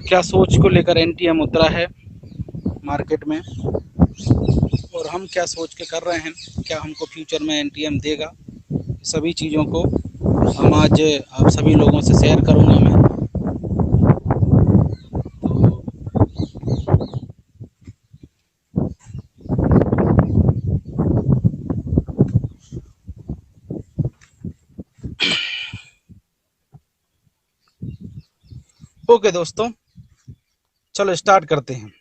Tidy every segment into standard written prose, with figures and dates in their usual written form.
क्या सोच को लेकर एनटीएम उतरा है मार्केट में, और हम क्या सोच के कर रहे हैं, क्या हमको फ्यूचर में एनटीएम देगा, सभी चीज़ों को हम आज आप सभी लोगों से शेयर करूंगा मैं। ओके दोस्तों, चलो स्टार्ट करते हैं।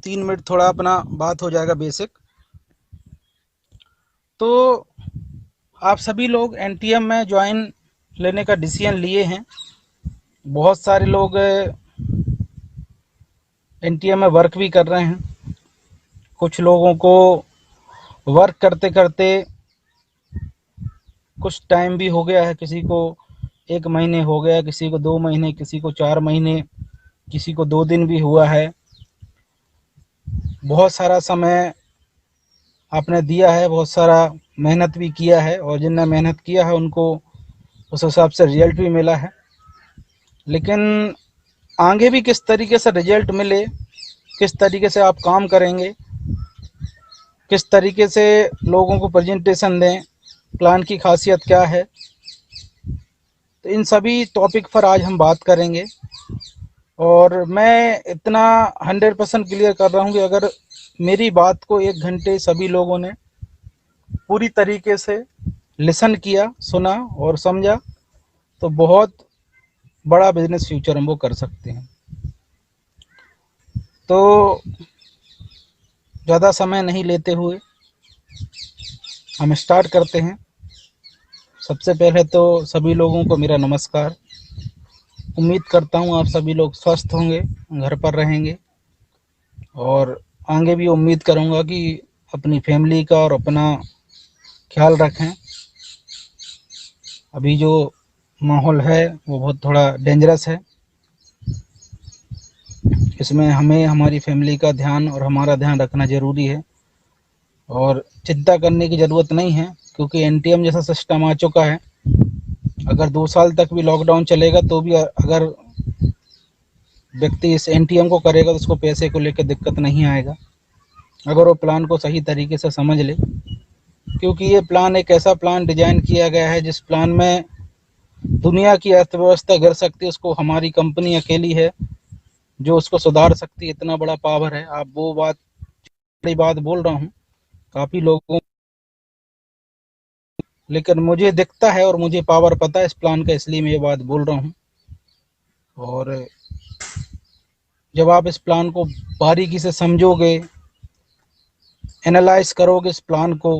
3 मिनट थोड़ा अपना बात हो जाएगा बेसिक। तो आप सभी लोग एनटीएम में ज्वाइन लेने का डिसीजन लिए हैं। बहुत सारे लोग एनटीएम में वर्क भी कर रहे हैं। कुछ लोगों को वर्क करते करते कुछ टाइम भी हो गया है, किसी को 1 महीने हो गया, किसी को 2 महीने, किसी को 4 महीने, किसी को 2 दिन भी हुआ है। बहुत सारा समय आपने दिया है, बहुत सारा मेहनत भी किया है, और जिनने मेहनत किया है उनको उस हिसाब से रिजल्ट भी मिला है। लेकिन आगे भी किस तरीके से रिजल्ट मिले, किस तरीके से आप काम करेंगे, किस तरीके से लोगों को प्रेजेंटेशन दें, प्लान की खासियत क्या है, तो इन सभी टॉपिक पर आज हम बात करेंगे। और मैं इतना 100% क्लियर कर रहा हूँ कि अगर मेरी बात को 1 घंटे सभी लोगों ने पूरी तरीके से लिसन किया, सुना और समझा, तो बहुत बड़ा बिजनेस फ्यूचर हम वो कर सकते हैं। तो ज़्यादा समय नहीं लेते हुए हम स्टार्ट करते हैं। सबसे पहले तो सभी लोगों को मेरा नमस्कार। उम्मीद करता हूँ आप सभी लोग स्वस्थ होंगे, घर पर रहेंगे, और आगे भी उम्मीद करूँगा कि अपनी फैमिली का और अपना ख्याल रखें। अभी जो माहौल है वो बहुत थोड़ा डेंजरस है। इसमें हमें हमारी फैमिली का ध्यान और हमारा ध्यान रखना ज़रूरी है, और चिंता करने की ज़रूरत नहीं है, क्योंकि एनटीएम जैसा सिस्टम आ चुका है। अगर 2 साल तक भी लॉकडाउन चलेगा तो भी अगर व्यक्ति इस एनटीएम को करेगा तो उसको पैसे को लेकर दिक्कत नहीं आएगा, अगर वो प्लान को सही तरीके से समझ ले। क्योंकि ये प्लान एक ऐसा प्लान डिजाइन किया गया है जिस प्लान में दुनिया की अर्थव्यवस्था गिर सकती है, उसको हमारी कंपनी अकेली है जो उसको सुधार सकती है। इतना बड़ा पावर है। आप वो बड़ी बात बोल रहा हूँ काफ़ी लोगों, लेकिन मुझे दिखता है और मुझे पावर पता है इस प्लान का, इसलिए मैं ये बात बोल रहा हूँ। और जब आप इस प्लान को बारीकी से समझोगे, एनालाइज करोगे इस प्लान को,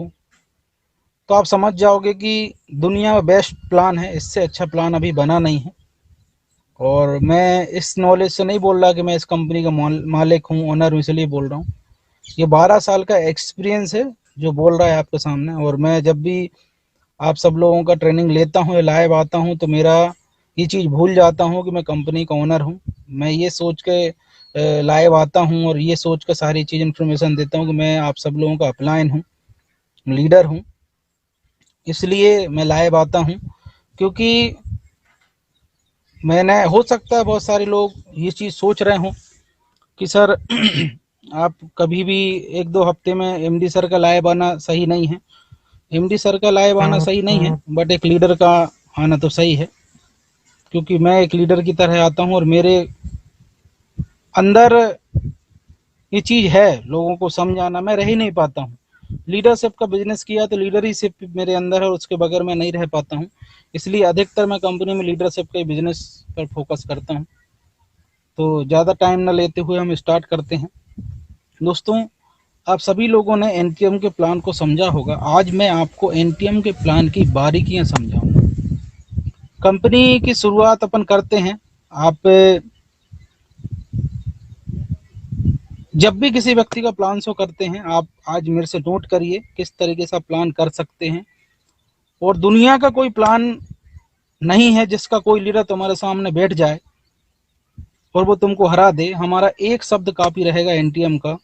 तो आप समझ जाओगे कि दुनिया में बेस्ट प्लान है, इससे अच्छा प्लान अभी बना नहीं है। और मैं इस नॉलेज से नहीं बोल रहा कि मैं इस कंपनी का मालिक हूँ, ओनर हूँ, इसलिए बोल रहा हूँ। ये 12 साल का एक्सपीरियंस है जो बोल रहा है आपके सामने। और मैं जब भी आप सब लोगों का ट्रेनिंग लेता हूँ या लाइव आता हूँ तो मेरा ये चीज़ भूल जाता हूँ कि मैं कंपनी का ओनर हूँ। मैं ये सोच के लाइव आता हूँ और ये सोच कर सारी चीज़ इन्फॉर्मेशन देता हूँ कि मैं आप सब लोगों का अपलाइन हूँ, लीडर हूँ। इसलिए मैं लाइव आता हूँ, क्योंकि मैंने, हो सकता है बहुत सारे लोग ये चीज़ सोच रहे हों कि सर आप कभी भी 1-2 हफ्ते में एमडी सर का लाइव आना सही नहीं है। एमडी सर का लाइव आना सही नहीं है, बट एक लीडर का आना तो सही है, क्योंकि मैं एक लीडर की तरह आता हूँ और मेरे अंदर ये चीज़ है लोगों को समझाना। मैं रह ही नहीं पाता हूँ। लीडरशिप का बिजनेस किया तो लीडरशिप मेरे अंदर है और उसके बगैर मैं नहीं रह पाता हूँ। इसलिए अधिकतर मैं कंपनी में लीडरशिप के बिजनेस पर फोकस करता हूँ। तो ज़्यादा टाइम न लेते हुए हम स्टार्ट करते हैं। दोस्तों, आप सभी लोगों ने एनटीएम के प्लान को समझा होगा। आज मैं आपको एनटीएम के प्लान की बारीकियां समझाऊंगा। कंपनी की शुरुआत अपन करते हैं। आप जब भी किसी व्यक्ति का प्लान शो करते हैं, आप आज मेरे से नोट करिए किस तरीके से प्लान कर सकते हैं। और दुनिया का कोई प्लान नहीं है जिसका कोई लीडर तुम्हारे सामने बैठ जाए और वो तुमको हरा दे। हमारा एक शब्द काफी रहेगा एनटीएम का,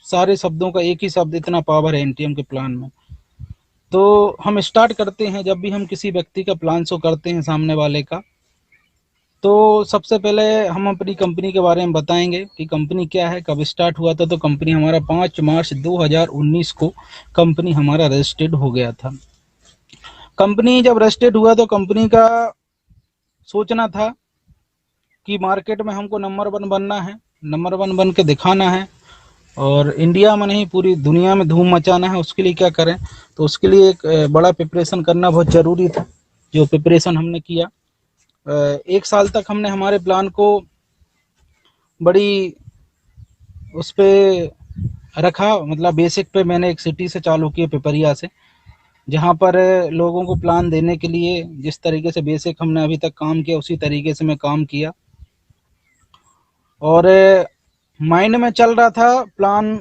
सारे शब्दों का एक ही शब्द, इतना पावर है एनटीएम के प्लान में। तो हम स्टार्ट करते हैं। जब भी हम किसी व्यक्ति का प्लान शो करते हैं सामने वाले का, तो सबसे पहले हम अपनी कंपनी के बारे में बताएंगे कि कंपनी क्या है, कब स्टार्ट हुआ था। तो कंपनी हमारा 5 मार्च 2019 को कंपनी हमारा रजिस्टर्ड हो गया था। कंपनी जब रजिस्टर्ड हुआ तो कंपनी का सोचना था कि मार्केट में हमको नंबर 1 बनना है, नंबर 1 बन के दिखाना है, और इंडिया में नहीं पूरी दुनिया में धूम मचाना है। उसके लिए क्या करें, तो उसके लिए एक बड़ा प्रिपरेशन करना बहुत ज़रूरी था, जो प्रिपरेशन हमने किया। 1 साल तक हमने हमारे प्लान को बड़ी उस पे रखा, मतलब बेसिक पे। मैंने एक सिटी से चालू किया, पिपरिया से, जहाँ पर लोगों को प्लान देने के लिए जिस तरीके से बेसिक हमने अभी तक काम किया उसी तरीके से मैं काम किया। और माइंड में चल रहा था प्लान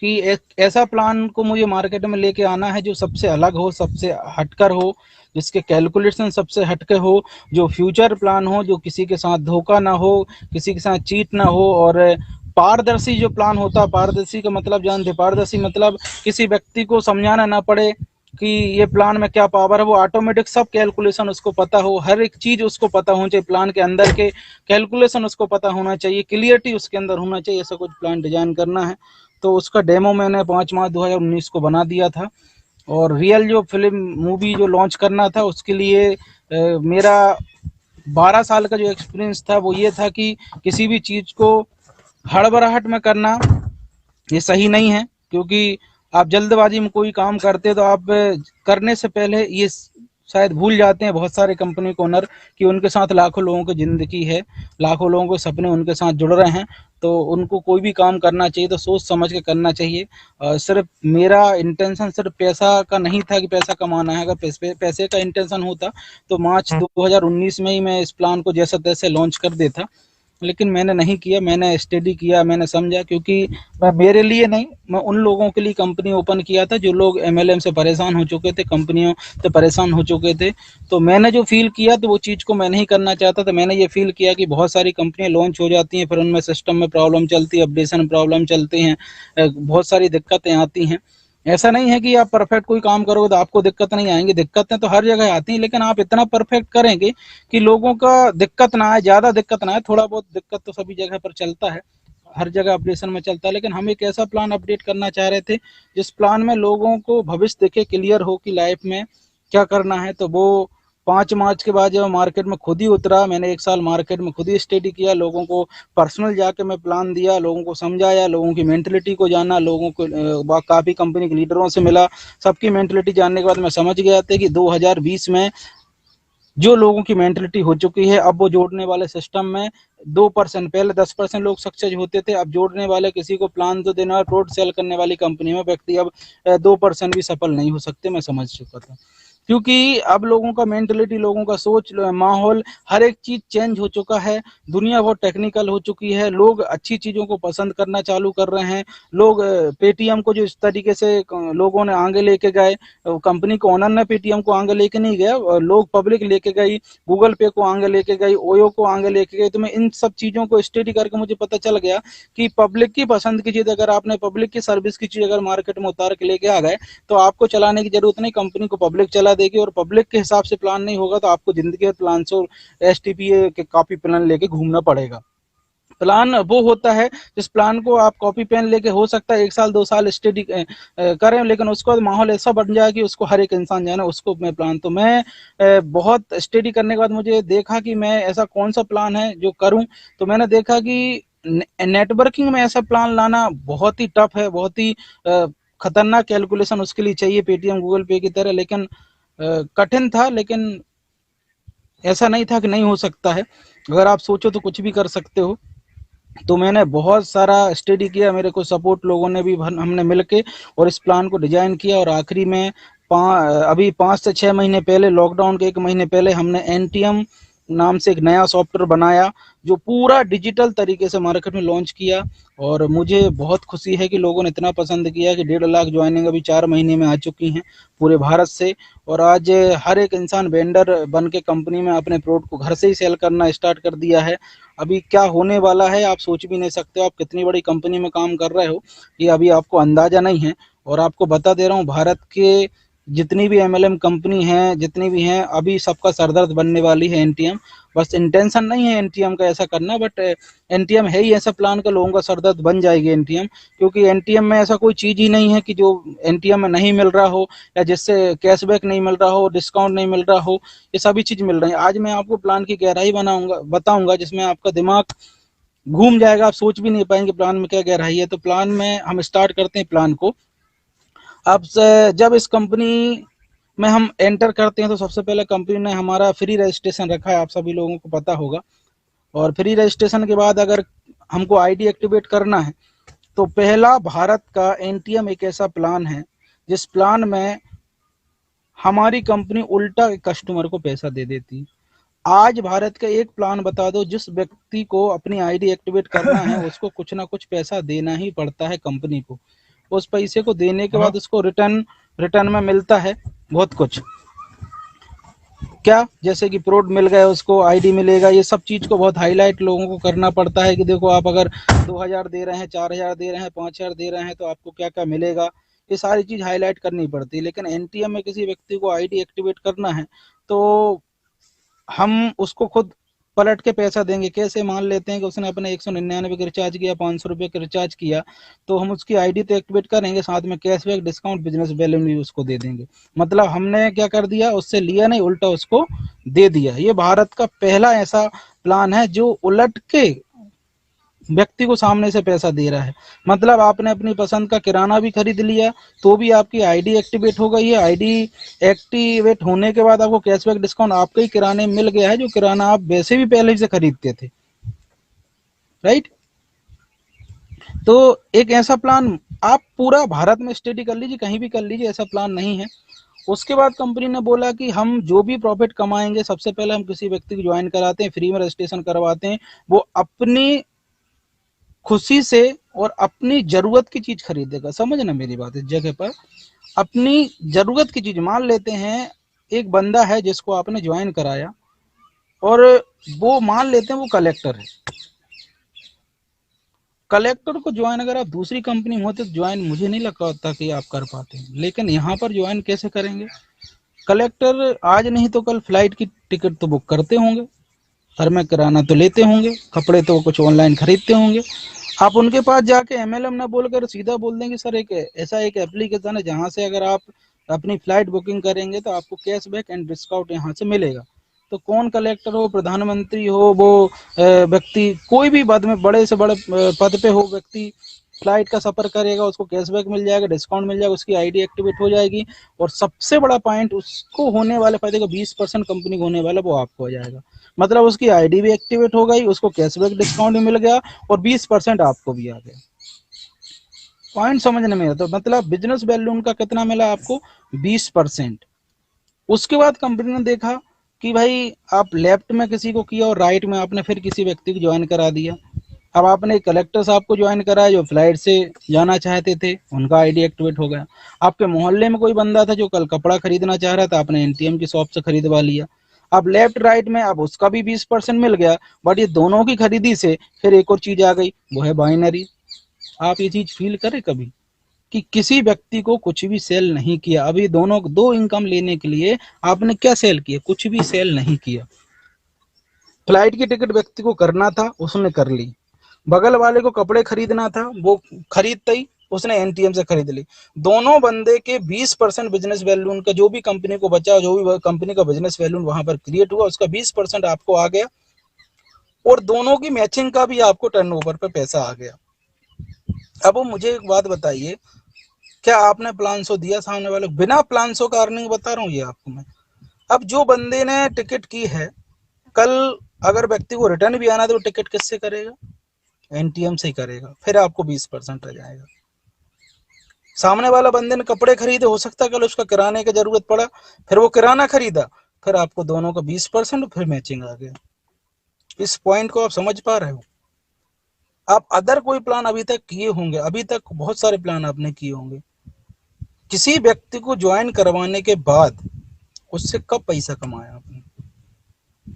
कि एक ऐसा प्लान को मुझे मार्केट में लेके आना है जो सबसे अलग हो, सबसे हटकर हो, जिसके कैलकुलेशन सबसे हटके हो, जो फ्यूचर प्लान हो, जो किसी के साथ धोखा ना हो, किसी के साथ चीट ना हो, और पारदर्शी जो प्लान होता है। पारदर्शी का मतलब जानते, पारदर्शी मतलब किसी व्यक्ति को समझाना ना पड़े कि ये प्लान में क्या पावर है, वो ऑटोमेटिक सब कैलकुलेशन उसको पता हो, हर एक चीज उसको पता होना चाहिए, प्लान के अंदर के कैलकुलेशन उसको पता होना चाहिए, क्लियरिटी उसके अंदर होना चाहिए। ऐसा कुछ प्लान डिजाइन करना है। तो उसका डेमो मैंने 5 मार्च 2019 को बना दिया था। और रियल जो फिल्म मूवी जो लॉन्च करना था उसके लिए मेरा 12 साल का जो एक्सपीरियंस था वो ये था कि किसी भी चीज़ को हड़बड़ाहट में करना ये सही नहीं है। क्योंकि आप जल्दबाजी में कोई काम करते तो आप करने से पहले ये शायद भूल जाते हैं बहुत सारे कंपनी के ओनर कि उनके साथ लाखों लोगों की ज़िंदगी है, लाखों लोगों के सपने उनके साथ जुड़ रहे हैं। तो उनको कोई भी काम करना चाहिए तो सोच समझ के करना चाहिए। सिर्फ मेरा इंटेंशन सिर्फ पैसा का नहीं था कि पैसा कमाना है। अगर पैसे का इंटेंशन होता तो मार्च 2019 में ही मैं इस प्लान को जैसा तैसे लॉन्च कर देता, लेकिन मैंने नहीं किया। मैंने स्टडी किया, मैंने समझा, क्योंकि मैं मेरे लिए नहीं, मैं उन लोगों के लिए कंपनी ओपन किया था जो लोग एमएलएम से परेशान हो चुके थे, कंपनियों से परेशान हो चुके थे। तो मैंने जो फील किया तो वो चीज़ को मैं नहीं करना चाहता था। मैंने ये फील किया कि बहुत सारी कंपनियां लॉन्च हो जाती हैं, फिर उनमें सिस्टम में प्रॉब्लम चलती है, अपडेशन प्रॉब्लम चलते हैं, बहुत सारी दिक्कतें आती हैं। ऐसा नहीं है कि आप परफेक्ट कोई काम करोगे तो आपको दिक्कत नहीं आएंगी, दिक्कतें तो हर जगह आती हैं, लेकिन आप इतना परफेक्ट करेंगे कि लोगों का दिक्कत ना आए, ज़्यादा दिक्कत ना आए। थोड़ा बहुत दिक्कत तो सभी जगह पर चलता है, हर जगह अपडेशन में चलता है, लेकिन हम एक ऐसा प्लान अपडेट करना चाह रहे थे जिस प्लान में लोगों को भविष्य देखे, क्लियर हो कि लाइफ में क्या करना है। तो वो 5 मार्च के बाद जब मार्केट में खुद ही उतरा, मैंने 1 साल मार्केट में खुद ही स्टडी किया, लोगों को पर्सनल जाके मैं प्लान दिया, लोगों को समझाया, लोगों की मेंटलिटी को जाना, लोगों को काफ़ी कंपनी के लीडरों से मिला। सबकी मेंटलिटी जानने के बाद मैं समझ गया था कि 2020 में जो लोगों की मेंटलिटी हो चुकी है, अब वो जोड़ने वाले सिस्टम में 2%, पहले 10% लोग सक्सेस होते थे, अब जोड़ने वाले किसी को प्लान तो देना और प्रोडक्ट सेल करने वाली कंपनी में व्यक्ति अब 2% भी सफल नहीं हो सकते। मैं समझ चुका था, क्योंकि अब लोगों का मेंटलिटी, लोगों का सोच, माहौल, हर एक चीज चेंज हो चुका है। दुनिया बहुत टेक्निकल हो चुकी है, लोग अच्छी चीजों को पसंद करना चालू कर रहे हैं। लोग पेटीएम को जो इस तरीके से लोगों ने आगे लेके गए, कंपनी को ओनर ने पेटीएम को आगे लेके नहीं गया, लोग पब्लिक लेके गई, गूगल पे को आगे लेके गई, ओयो को आगे लेके गई। तो मैं इन सब चीजों को स्टडी करके मुझे पता चल गया कि पब्लिक की पसंद की चीज, अगर आपने पब्लिक की सर्विस की चीज अगर मार्केट में उतार के लेके आ गए तो आपको चलाने की जरूरत नहीं, कंपनी को पब्लिक चला देगी। और पब्लिक के हिसाब से प्लान नहीं होगा तो आपको जिंदगी भर प्लान से एसटीपीए के कॉपी प्लान लेके घूमना पड़ेगा। प्लान वो होता है जिस प्लान को आप कॉपी पेन लेके हो सकता है 1 साल 2 साल स्टडी करें, लेकिन उसके बाद माहौल ऐसा बन जाए कि उसको हर एक इंसान जाने, उसको मैं प्लान। तो मैं बहुत स्टडी करने के बाद मुझे देखा कि मैं ऐसा कौन सा प्लान है जो करूं। तो मैंने देखा कि नेटवर्किंग में ऐसा प्लान लाना बहुत ही टफ है, बहुत ही खतरनाक कैलकुलेशन उसके लिए चाहिए, पेटीएम गूगल पे की तरह। लेकिन कठिन था, लेकिन ऐसा नहीं था कि नहीं हो सकता है। अगर आप सोचो तो कुछ भी कर सकते हो। तो मैंने बहुत सारा स्टडी किया, मेरे को सपोर्ट लोगों ने भी, हमने मिलके और इस प्लान को डिजाइन किया। और आखिरी में अभी 5 से 6 महीने पहले, लॉकडाउन के 1 महीने पहले, हमने एनटीएम नाम से एक नया सॉफ्टवेयर बनाया जो पूरा डिजिटल तरीके से मार्केट में लॉन्च किया। और मुझे बहुत खुशी है कि लोगों ने इतना पसंद किया कि 1.5 लाख ज्वाइनिंग अभी 4 महीने में आ चुकी हैं पूरे भारत से। और आज हर एक इंसान वेंडर बन के कंपनी में अपने प्रोडक्ट को घर से ही सेल करना स्टार्ट कर दिया है। अभी क्या होने वाला है आप सोच भी नहीं सकते हो, आप कितनी बड़ी कंपनी में काम कर रहे हो ये अभी आपको अंदाजा नहीं है। और आपको बता दे रहा हूँ, भारत के जितनी भी एमएलएम कंपनी है, जितनी भी हैं, अभी सबका सरदर्द बनने वाली है एनटीएम। बस इंटेंशन नहीं है एनटीएम का ऐसा करना, बट एनटीएम है ही ऐसा प्लान का, लोगों का सरदर्द बन जाएगी एनटीएम। क्योंकि एनटीएम में ऐसा कोई चीज ही नहीं है कि जो एनटीएम में नहीं मिल रहा हो, या जिससे कैशबैक नहीं मिल रहा हो, डिस्काउंट नहीं मिल रहा हो, ये सभी चीज मिल रही है। आज मैं आपको प्लान की गहराई बताऊंगा, जिसमें आपका दिमाग घूम जाएगा, आप सोच भी नहीं पाएंगे प्लान में क्या गहराई है। तो प्लान में हम स्टार्ट करते हैं प्लान को। अब जब इस कंपनी में हम एंटर करते हैं तो सबसे पहले कंपनी ने हमारा फ्री रजिस्ट्रेशन रखा है, आप सभी लोगों को पता होगा। और फ्री रजिस्ट्रेशन के बाद अगर हमको आईडी एक्टिवेट करना है तो पहला भारत का एनटीएम एक ऐसा प्लान है जिस प्लान में हमारी कंपनी उल्टा कस्टमर को पैसा दे देती है। आज भारत का एक प्लान बता दो जिस व्यक्ति को अपनी आईडी एक्टिवेट करना है उसको कुछ ना कुछ पैसा देना ही पड़ता है कंपनी को। उस पैसे को देने के बाद उसको रिटर्न में मिलता है बहुत कुछ। क्या, जैसे कि प्रोड मिल गए, उसको आईडी मिलेगा, ये सब चीज को बहुत हाईलाइट लोगों को करना पड़ता है कि देखो आप अगर 2000 दे रहे हैं, 4000 दे रहे हैं, 5000 दे रहे हैं तो आपको क्या क्या मिलेगा, ये सारी चीज हाईलाइट करनी पड़ती है। लेकिन एनटीएम में किसी व्यक्ति को आईडी एक्टिवेट करना है तो हम उसको खुद पलट के पैसा देंगे। कैसे, मान लेते हैं कि उसने अपने 199 का रिचार्ज किया, 500 रुपये का रिचार्ज किया, तो हम उसकी आईडी तो एक्टिवेट करेंगे, साथ में कैशबैक, डिस्काउंट, बिजनेस बैलेंस भी उसको दे देंगे। मतलब हमने क्या कर दिया, उससे लिया नहीं, उल्टा उसको दे दिया। ये भारत का पहला ऐसा प्लान है जो उलट के व्यक्ति को सामने से पैसा दे रहा है। मतलब आपने अपनी पसंद का किराना भी खरीद लिया तो भी आपकी आईडी एक्टिवेट हो गई है। आईडी एक्टिवेट होने के बाद आपको कैशबैक, डिस्काउंट आपके ही किराने में मिल गया है, जो किराना आप वैसे भी पहले से खरीदते थे, राइट। तो एक ऐसा प्लान आप पूरा भारत में स्टडी कर लीजिए, कहीं भी कर लीजिए, ऐसा प्लान नहीं है। उसके बाद कंपनी ने बोला कि हम जो भी प्रॉफिट कमाएंगे, सबसे पहले हम किसी व्यक्ति को ज्वाइन कराते हैं, फ्री में रजिस्ट्रेशन करवाते हैं, वो अपनी खुशी से और अपनी जरूरत की चीज खरीदेगा। समझना मेरी बात, इस जगह पर अपनी जरूरत की चीज। मान लेते हैं एक बंदा है जिसको आपने ज्वाइन कराया और वो मान लेते हैं वो कलेक्टर है। कलेक्टर को ज्वाइन अगर आप दूसरी कंपनी में होते तो ज्वाइन मुझे नहीं लगता कि आप कर पाते, लेकिन यहाँ पर ज्वाइन कैसे करेंगे। कलेक्टर आज नहीं तो कल फ्लाइट की टिकट तो बुक करते होंगे, घर में किराना तो लेते होंगे, कपड़े तो कुछ ऑनलाइन खरीदते होंगे। आप उनके पास जाके एमएलएम ना बोलकर सीधा बोल देंगे सर एक ऐसा एक एप्लीकेशन है जहां से अगर आप अपनी फ्लाइट बुकिंग करेंगे तो आपको कैशबैक एंड डिस्काउंट यहाँ से मिलेगा। तो कौन कलेक्टर हो, प्रधानमंत्री हो, वो व्यक्ति कोई भी पद में, बड़े से बड़े पद पे हो व्यक्ति, फ्लाइट का सफर करेगा, उसको कैशबैक मिल जाएगा, डिस्काउंट मिल जाएगा, उसकी आईडी एक्टिवेट हो जाएगी। और सबसे बड़ा पॉइंट, उसको होने वाले फायदे का 20% कंपनी को होने वाला वो आपको हो जाएगा। मतलब उसकी आईडी भी एक्टिवेट हो गई, उसको कैशबैक, डिस्काउंट भी मिल गया और 20% आपको भी आ गया। पॉइंट समझने में, तो मतलब बिजनेस वैल्यू उनका कितना मिला आपको, 20%। उसके बाद कंपनी ने देखा कि भाई आप लेफ्ट में किसी को किया और राइट में आपने फिर किसी व्यक्ति को ज्वाइन करा दिया। अब आपने कलेक्टर साहब को ज्वाइन कराया जो फ्लाइट से जाना चाहते थे, उनका आईडी एक्टिवेट हो गया। आपके मोहल्ले में कोई बंदा था जो कल कपड़ा खरीदना चाह रहा था, आपने एनटीएम की शॉप से खरीदवा लिया। अब लेफ्ट राइट में अब उसका भी 20% मिल गया। बट ये दोनों की खरीदी से फिर एक और चीज आ गई, वो है बाइनरी। आप ये चीज फील करें कभी कि किसी व्यक्ति को कुछ भी सेल नहीं किया, अभी दोनों दो इनकम लेने के लिए आपने क्या सेल किया, कुछ भी सेल नहीं किया। फ्लाइट की टिकट व्यक्ति को करना था, उसने कर ली। बगल वाले को कपड़े खरीदना था, वो खरीदते ही उसने एनटीएम से खरीद ली। दोनों बंदे के 20% बिजनेस वैल्यू, उनका जो भी कंपनी को बचा, जो भी कंपनी का बिजनेस वैल्यू वहां पर क्रिएट हुआ, उसका 20% आपको आ गया। और दोनों की मैचिंग का भी आपको टर्नओवर पे पैसा आ गया। अब मुझे एक बात बताइए, क्या आपने प्लान शो दिया सामने वाले, बिना प्लान शो का अर्निंग बता रहा हूँ ये आपको मैं। अब जो बंदे ने टिकट की है, कल अगर व्यक्ति को रिटर्न भी आना तो टिकट किससे करेगा, एनटीएम से ही करेगा, फिर आपको 20% आ जाएगा। सामने वाला बंदे ने कपड़े खरीदे, हो सकता है कल उसका किराने की जरूरत पड़ा, फिर वो किराना खरीदा, फिर आपको दोनों का 20%, फिर मैचिंग आ गया। इस पॉइंट को आप समझ पा रहे हो। आप अदर कोई प्लान अभी तक किए होंगे, अभी तक बहुत सारे प्लान आपने किए होंगे, किसी व्यक्ति को ज्वाइन करवाने के बाद उससे कब पैसा कमाया आपने,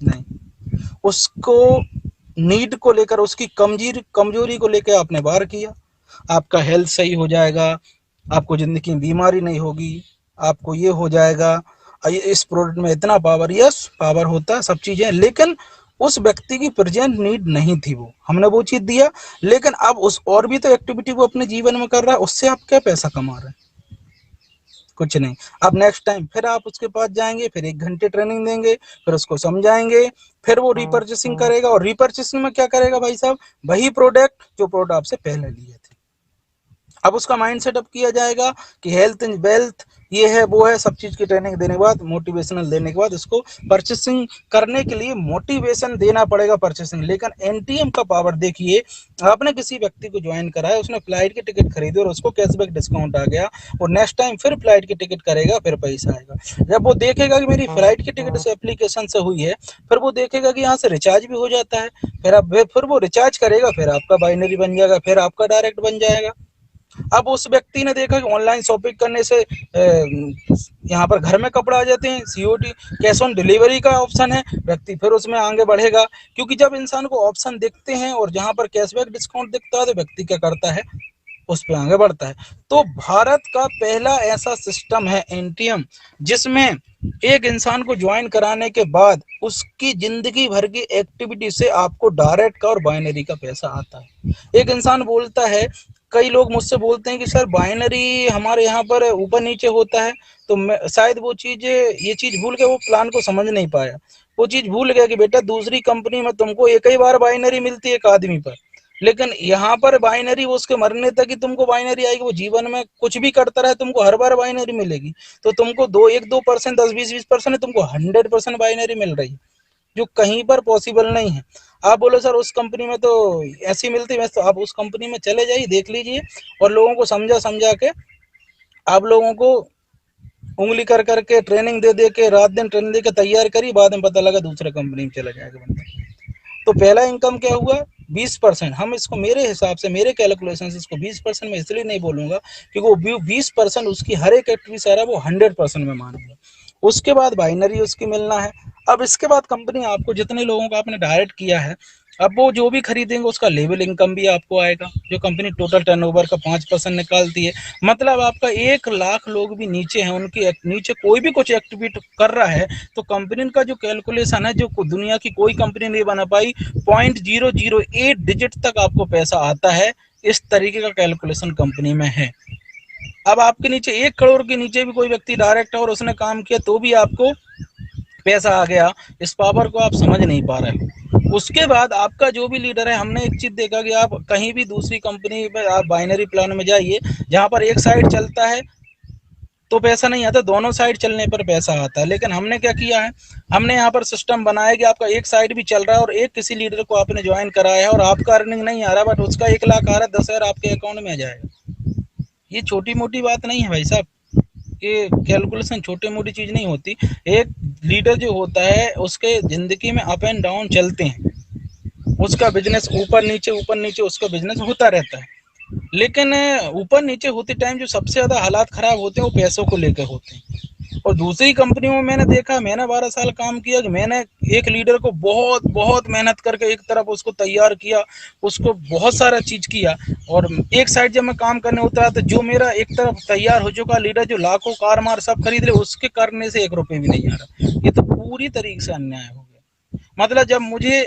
नहीं। उसको नीड को लेकर, उसकी कमजोरी को लेकर आपने वार किया। आपका हेल्थ सही हो जाएगा, आपको जिंदगी में बीमारी नहीं होगी, आपको ये हो जाएगा, इस प्रोडक्ट में इतना पावर, यस पावर होता है, सब चीजें, लेकिन उस व्यक्ति की प्रेजेंट नीड नहीं थी, वो हमने वो चीज दिया, लेकिन अब उस और भी तो एक्टिविटी वो अपने जीवन में कर रहा है, उससे आप क्या पैसा कमा रहे हैं? कुछ नहीं। अब नेक्स्ट टाइम फिर आप उसके पास जाएंगे, फिर 1 घंटे ट्रेनिंग देंगे, फिर उसको समझाएंगे, फिर वो रिपर्चेसिंग करेगा, और रिपर्चेसिंग में क्या करेगा भाई साहब, वही प्रोडक्ट जो प्रोडक्ट आपसे पहले लिए थे। अब उसका माइंड सेटअप किया जाएगा कि हेल्थ एंड वेल्थ ये है वो है, सब चीज की ट्रेनिंग देने के बाद, मोटिवेशनल देने के बाद उसको परचेसिंग करने के लिए मोटिवेशन देना पड़ेगा, परचेसिंग। लेकिन एनटीएम का पावर देखिए, आपने किसी व्यक्ति को ज्वाइन कराया, उसने फ्लाइट की टिकट खरीदी और उसको कैशबैक डिस्काउंट आ गया, और नेक्स्ट टाइम फिर फ्लाइट की टिकट करेगा, फिर पैसा आएगा। जब वो देखेगा कि मेरी फ्लाइट की टिकट से एप्लीकेशन से हुई है, फिर वो देखेगा कि यहाँ से रिचार्ज भी हो जाता है, फिर वो रिचार्ज करेगा, फिर आपका बाइनरी बन जाएगा, फिर आपका डायरेक्ट बन जाएगा। अब उस व्यक्ति ने देखा कि ऑनलाइन शॉपिंग करने से यहाँ पर घर में कपड़ा आ जाते हैं, सीओडी कैश ऑन डिलीवरी का ऑप्शन है, व्यक्ति फिर उसमें आगे बढ़ेगा, क्योंकि जब इंसान को ऑप्शन दिखते हैं और जहाँ पर कैशबैक डिस्काउंट दिखता है, तो व्यक्ति क्या करता है, उस पर आगे बढ़ता है। तो भारत का पहला ऐसा सिस्टम है एनटीएम, जिसमें एक इंसान को ज्वाइन कराने के बाद उसकी जिंदगी भर की एक्टिविटी से आपको डायरेक्ट का और बाइनरी का पैसा आता है। एक इंसान बोलता है, कई लोग मुझसे बोलते हैं कि सर बाइनरी हमारे यहाँ पर ऊपर नीचे होता है, तो मैं शायद वो चीज, ये चीज भूल के वो प्लान को समझ नहीं पाया। वो चीज भूल गया कि बेटा दूसरी कंपनी में तुमको एक ही बार बाइनरी मिलती है एक आदमी पर, लेकिन यहाँ पर बाइनरी वो उसके मरने तक ही तुमको बाइनरी आएगी, वो जीवन में कुछ भी करता रहे तुमको हर बार बाइनरी मिलेगी। तो तुमको 1-2%, 10-20% तुमको 100% बाइनरी मिल रही है, जो कहीं पर पॉसिबल नहीं है। आप बोलो सर उस कंपनी में तो ऐसी मिलती है, तो आप उस कंपनी में चले जाइए, देख लीजिए, और लोगों को समझा समझा के, आप लोगों को उंगली कर करके ट्रेनिंग दे दे के, रात दिन ट्रेनिंग दे के तैयार करी, बाद में पता लगा दूसरे कंपनी में चला जाएगा बंदा। तो पहला इनकम क्या हुआ, 20%। हम इसको मेरे हिसाब से, मेरे कैलकुलेशन से इसको 20% में इसलिए नहीं बोलूंगा क्योंकि वो 20% उसकी हर एक एक्टिविटी से आ रहा है, वो 100% में मानूंगा। उसके बाद बाइनरी उसकी मिलना है। अब इसके बाद कंपनी आपको, जितने लोगों को आपने डायरेक्ट किया है, अब वो जो भी खरीदेंगे उसका लेवल इनकम भी आपको आएगा, जो कंपनी टोटल टर्नओवर का 5% निकालती है। मतलब आपका 1 लाख लोग भी नीचे हैं, उनके नीचे कोई भी कुछ एक्टिविटी कर रहा है, तो कंपनी का जो कैलकुलेशन है, जो दुनिया की कोई कंपनी नहीं बना पाई, 0.008 डिजिट तक आपको पैसा आता है। इस तरीके का कैलकुलेशन कंपनी में है। अब आपके नीचे 1 करोड़ के नीचे भी कोई व्यक्ति डायरेक्ट है और उसने काम किया, तो भी आपको पैसा आ गया। इस पावर को आप समझ नहीं पा रहे हो। उसके बाद आपका जो भी लीडर है, हमने एक चीज देखा कि आप कहीं भी दूसरी कंपनी में, आप बाइनरी प्लान में जाइए, जहां पर एक साइड चलता है तो पैसा नहीं आता, दोनों साइड चलने पर पैसा आता है। लेकिन हमने क्या किया है, हमने यहाँ पर सिस्टम बनाया कि आपका एक साइड भी चल रहा है और एक किसी लीडर को आपने ज्वाइन कराया है और आपका अर्निंग नहीं आ रहा, बट उसका 1 लाख आ रहा है, 10,000 आपके अकाउंट में आ जाएगा। ये छोटी मोटी बात नहीं है भाई साहब, ये कैलकुलेशन छोटी मोटी चीज नहीं होती। एक लीडर जो होता है उसके जिंदगी में अप एंड डाउन चलते हैं, उसका बिजनेस ऊपर नीचे उसका बिजनेस होता रहता है। लेकिन ऊपर नीचे होते टाइम जो सबसे ज्यादा हालात खराब होते हैं वो पैसों को लेकर होते हैं। और दूसरी कंपनियों में मैंने देखा, मैंने 12 साल काम किया, कि मैंने एक लीडर को बहुत बहुत मेहनत करके एक तरफ उसको तैयार किया, उसको बहुत सारा चीज किया, और एक साइड जब मैं काम करने उतरा तो जो मेरा एक तरफ तैयार हो चुका लीडर, जो लाखों कार मार सब खरीद ले, उसके करने से 1 रुपये भी नहीं आ रहा। ये तो पूरी तरीके से अन्याय हो गया। मतलब जब मुझे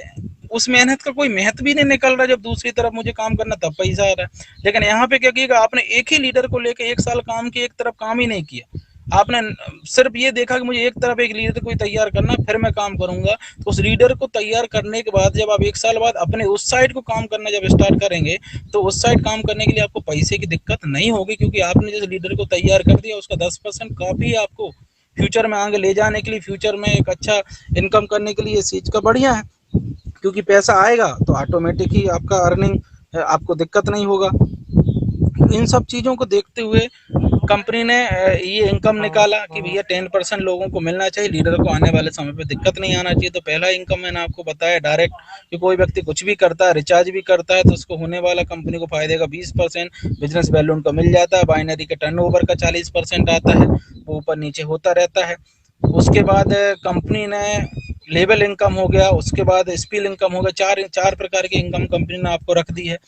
उस मेहनत का कोई महत्व भी नहीं निकल रहा, जब दूसरी तरफ मुझे काम करना तब पैसा आ रहा है। लेकिन यहाँ पे क्या किया, आपने एक ही लीडर को लेकर 1 साल काम किया, एक तरफ काम ही नहीं किया। आपने सिर्फ ये देखा कि मुझे एक तरफ एक लीडर को तैयार करना, फिर मैं काम करूंगा। तो उस लीडर को तैयार करने के बाद जब आप 1 साल बाद अपने उस साइड को काम करना जब स्टार्ट करेंगे, तो उस साइड काम करने के लिए आपको पैसे की दिक्कत नहीं होगी, क्योंकि आपने जिस लीडर को तैयार कर दिया उसका 10% काफी आपको फ्यूचर में आगे ले जाने के लिए, फ्यूचर में एक अच्छा इनकम करने के लिए इस चीज का बढ़िया है। क्योंकि पैसा आएगा तो ऑटोमेटिक ही आपका अर्निंग, आपको दिक्कत नहीं होगा। इन सब चीज़ों को देखते हुए कंपनी ने ये इनकम निकाला कि भैया 10% लोगों को मिलना चाहिए, लीडर को आने वाले समय पे दिक्कत नहीं आना चाहिए। तो पहला इनकम मैंने आपको बताया डायरेक्ट, कि कोई व्यक्ति कुछ भी करता है, रिचार्ज भी करता है, तो उसको होने वाला कंपनी को फायदे का 20% बिजनेस वैल्यू उनको मिल जाता है। बाइनरी के टर्नओवर का 40% आता है, वो ऊपर नीचे होता रहता है। उसके बाद कंपनी ने लेवल इनकम हो गया, उसके बाद स्किल इनकम हो गया, चार प्रकार की इनकम कंपनी ने आपको रख दी है।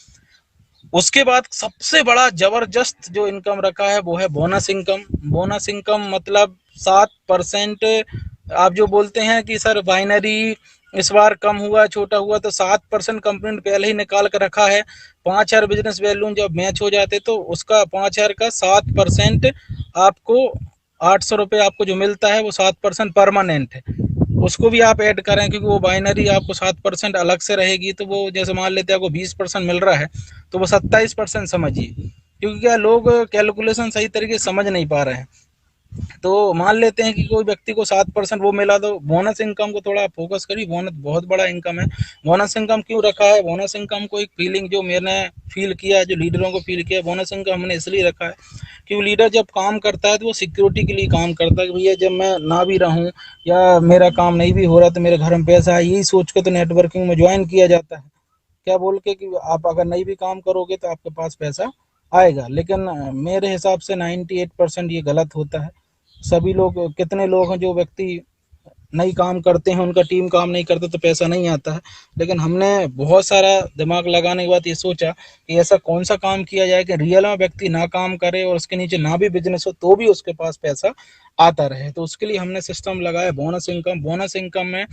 उसके बाद सबसे बड़ा जबरदस्त जो इनकम रखा है वो है बोनस इनकम। बोनस इनकम मतलब 7%। आप जो बोलते हैं कि सर बाइनरी इस बार कम हुआ छोटा हुआ, तो 7% कंपनी ने पहले ही निकाल कर रखा है। 5,000 बिजनेस वैल्यू जब मैच हो जाते तो उसका 5,000 का 7% आपको 800 रुपये आपको जो मिलता है वो 7% परमानेंट है। उसको भी आप ऐड करें क्योंकि वो बाइनरी आपको 7% अलग से रहेगी, तो वो जैसे मान लेते हैं आपको 20% मिल रहा है तो वो 27% समझिए। क्योंकि क्या लोग कैलकुलेशन सही तरीके से समझ नहीं पा रहे हैं। तो मान लेते हैं कि कोई व्यक्ति को 7% वो मिला, तो बोनस इनकम को थोड़ा फोकस करिए। बोनस बहुत बड़ा इनकम है। बोनस इनकम क्यों रखा है? बोनस इनकम को एक फीलिंग जो मैंने फील किया है, जो लीडरों को फील किया है, बोनस इनकम हमने इसलिए रखा है क्योंकि लीडर जब काम करता है तो वो सिक्योरिटी के लिए काम करता है कि भैया जब मैं ना भी रहूं या मेरा काम नहीं भी हो रहा तो मेरे घर में पैसा है, यही सोच के तो नेटवर्किंग में ज्वाइन किया जाता है। क्या बोल के कि आप अगर नहीं भी काम करोगे तो आपके पास पैसा आएगा। लेकिन मेरे हिसाब से 98% ये गलत होता है। सभी लोग, कितने लोग हैं जो व्यक्ति नहीं काम करते हैं, उनका टीम काम नहीं करता तो पैसा नहीं आता है। लेकिन हमने बहुत सारा दिमाग लगाने के बाद ये सोचा कि ऐसा कौन सा काम किया जाए कि रियल में व्यक्ति ना काम करे और उसके नीचे ना भी बिजनेस हो तो भी उसके पास पैसा आता रहे। तो उसके लिए हमने सिस्टम लगाया बोनस इनकम। बोनस इनकम में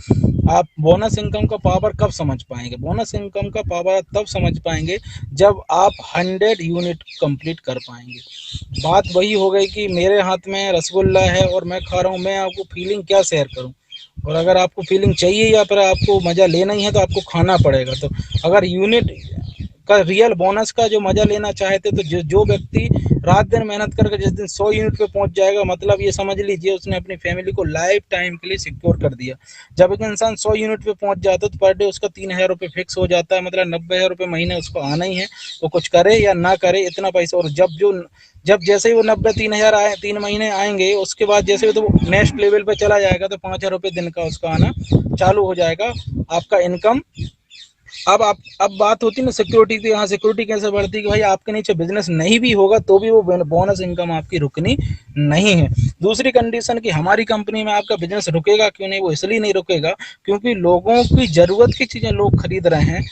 आप बोनस इनकम का पावर कब समझ पाएंगे? बोनस इनकम का पावर तब समझ पाएंगे जब आप 100 यूनिट कंप्लीट कर पाएंगे। बात वही हो गई कि मेरे हाथ में रसगुल्ला है और मैं खा रहा हूँ, मैं आपको फीलिंग क्या शेयर करूँ? और अगर आपको फीलिंग चाहिए या फिर आपको मज़ा लेना ही है तो आपको खाना पड़ेगा। तो अगर यूनिट का रियल बोनस का जो मज़ा लेना चाहते तो जो व्यक्ति रात दिन मेहनत करके जिस दिन 100 यूनिट पे पहुंच जाएगा, मतलब ये समझ लीजिए उसने अपनी फैमिली को लाइफ टाइम के लिए सिक्योर कर दिया। जब एक इंसान 100 यूनिट पे पहुंच जाता है तो पर डे उसका 3,000 रुपये फिक्स हो जाता है, मतलब 90,000 रुपये महीने उसको आना ही है। वो कुछ करे या ना करे इतना पैसा। और जब जैसे ही वो 90 3,000 आए, 3 महीने आएंगे, उसके बाद जैसे ही तो नेक्स्ट लेवल पे चला जाएगा तो 5,000 रुपये दिन का उसका आना चालू हो जाएगा, आपका इनकम। अब बात होती है ना सिक्योरिटी की। यहाँ सिक्योरिटी कैसे बढ़ती है कि भाई आपके नीचे बिजनेस नहीं भी होगा तो भी वो बोनस इनकम आपकी रुकनी नहीं है। दूसरी कंडीशन कि हमारी कंपनी में आपका बिजनेस रुकेगा क्यों नहीं? वो इसलिए नहीं रुकेगा क्योंकि लोगों की जरूरत की चीजें लोग खरीद रहे हैं।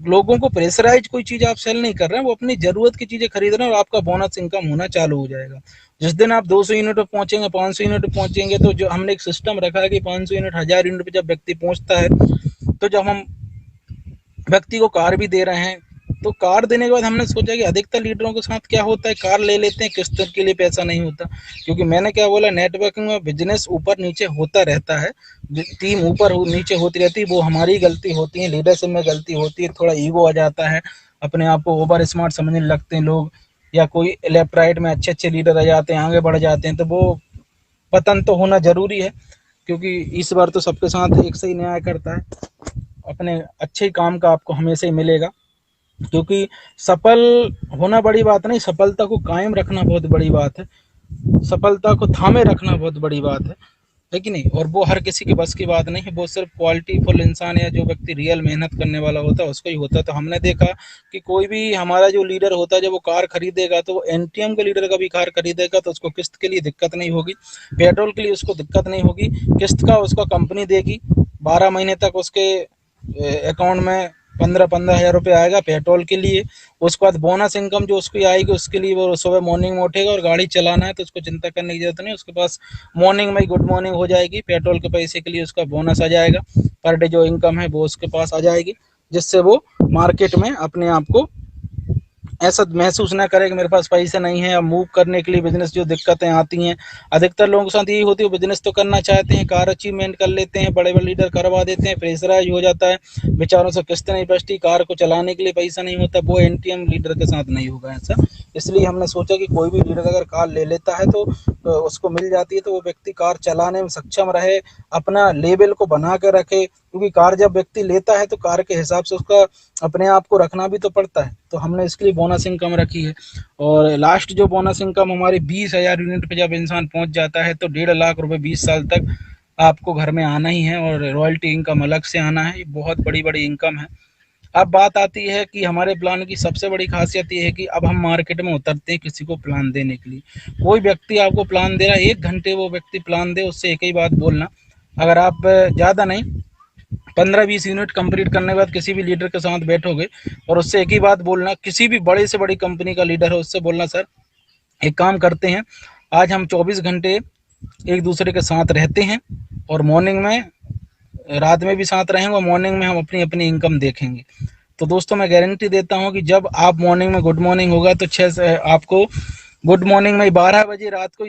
लोगों को प्रेशराइज कोई चीज आप सेल नहीं कर रहे हैं, वो अपनी जरूरत की चीजें खरीद रहे हैं और आपका बोनस इनकम होना चालू हो जाएगा। जिस दिन आप 200 यूनिट पे पहुंचेंगे, 500 यूनिट पे पहुंचेंगे, तो जो हमने एक सिस्टम रखा है कि 500 यूनिट 1,000 यूनिट पे जब व्यक्ति पहुंचता है तो जब हम व्यक्ति को कार भी दे रहे हैं, तो कार देने के बाद हमने सोचा कि अधिकतर लीडरों के साथ क्या होता है, कार ले लेते हैं, किस्त के लिए पैसा नहीं होता। क्योंकि मैंने क्या बोला, नेटवर्किंग में बिजनेस ऊपर नीचे होता रहता है, टीम ऊपर नीचे होती रहती है, वो हमारी गलती होती है, लीडरशिप में गलती होती है, थोड़ा ईगो आ जाता है, अपने आप को ओवर स्मार्ट समझने लगते हैं लोग, या कोई लेफ्ट राइट में अच्छे अच्छे लीडर आ जाते हैं, आगे बढ़ जाते हैं, तो वो पतन तो होना जरूरी है। क्योंकि इस बार तो सबके साथ एक सही न्याय करता है, अपने अच्छे काम का आपको हमेशा ही मिलेगा। क्योंकि सफल होना बड़ी बात नहीं, सफलता को कायम रखना बहुत बड़ी बात है, सफलता को थामे रखना बहुत बड़ी बात है कि नहीं? और वो हर किसी के बस की बात नहीं है, वो सिर्फ क्वालिटी फुल इंसान या जो व्यक्ति रियल मेहनत करने वाला होता है उसको ही होता है। तो हमने देखा कि कोई भी हमारा जो लीडर होता है जब वो कार खरीदेगा तो वो एनटीएम के लीडर का भी कार खरीदेगा तो उसको किस्त के लिए दिक्कत नहीं होगी, पेट्रोल के लिए उसको दिक्कत नहीं होगी, किस्त का उसका कंपनी देगी, 12 महीने तक उसके अकाउंट में 15,000 रुपये आएगा पेट्रोल के लिए। उसके बाद बोनस इनकम जो उसकी आएगी उसके लिए वो सुबह मॉर्निंग में उठेगा और गाड़ी चलाना है तो उसको चिंता करने की जरूरत नहीं, उसके पास मॉर्निंग में ही गुड मॉर्निंग हो जाएगी, पेट्रोल के पैसे के लिए उसका बोनस आ जाएगा, पर डे जो इनकम है वो उसके पास आ जाएगी, जिससे वो मार्केट में अपने आप को ऐसा महसूस ना करे कि मेरे पास पैसे नहीं है। अब मूव करने के लिए बिजनेस जो दिक्कतें आती हैं, अधिकतर लोगों के साथ यही होती है, बिजनेस तो करना चाहते हैं, कार अचीवमेंट कर लेते हैं, बड़े बड़े लीडर करवा देते हैं, प्रेशराइज हो जाता है, बेचारों से किस्त नहीं बचती, कार को चलाने के लिए पैसा नहीं होता, वो एनटीएम लीडर के साथ नहीं होगा ऐसा। इसलिए हमने सोचा कि कोई भी लीडर अगर कार ले लेता है तो उसको मिल जाती है तो वो व्यक्ति कार चलाने में सक्षम रहे, अपना लेवल को बना के रखे। क्योंकि कार जब व्यक्ति लेता है तो कार के हिसाब से उसका अपने आप को रखना भी तो पड़ता है। तो हमने इसके लिए बोनस इनकम रखी है। और लास्ट जो बोनस इनकम हमारी 20,000 यूनिट पे जब इंसान पहुंच जाता है तो 1.5 लाख रुपए 20 साल तक आपको घर में आना ही है और रॉयल्टी इनकम अलग से आना है। ये बहुत बड़ी बड़ी इनकम है। अब बात आती है कि हमारे प्लान की सबसे बड़ी खासियत ये है कि अब हम मार्केट में उतरते हैं किसी को प्लान देने के लिए। कोई व्यक्ति आपको प्लान दे रहा है, 1 घंटे वो व्यक्ति प्लान दे, उससे एक ही बात बोलना, अगर आप ज़्यादा नहीं 15-20 यूनिट कंप्लीट करने के बाद किसी भी लीडर के साथ बैठोगे और उससे एक ही बात बोलना, किसी भी बड़े से बड़ी कंपनी का लीडर है उससे बोलना, सर एक काम करते हैं, आज हम 24 घंटे एक दूसरे के साथ रहते हैं और मॉर्निंग में, रात में भी साथ रहेंगे और मॉर्निंग में हम अपनी अपनी इनकम देखेंगे। तो दोस्तों मैं गारंटी देता हूँ कि जब आप मॉर्निंग में गुड मॉर्निंग होगा तो 6 से आपको गुड मॉर्निंग में 12 बजे रात को,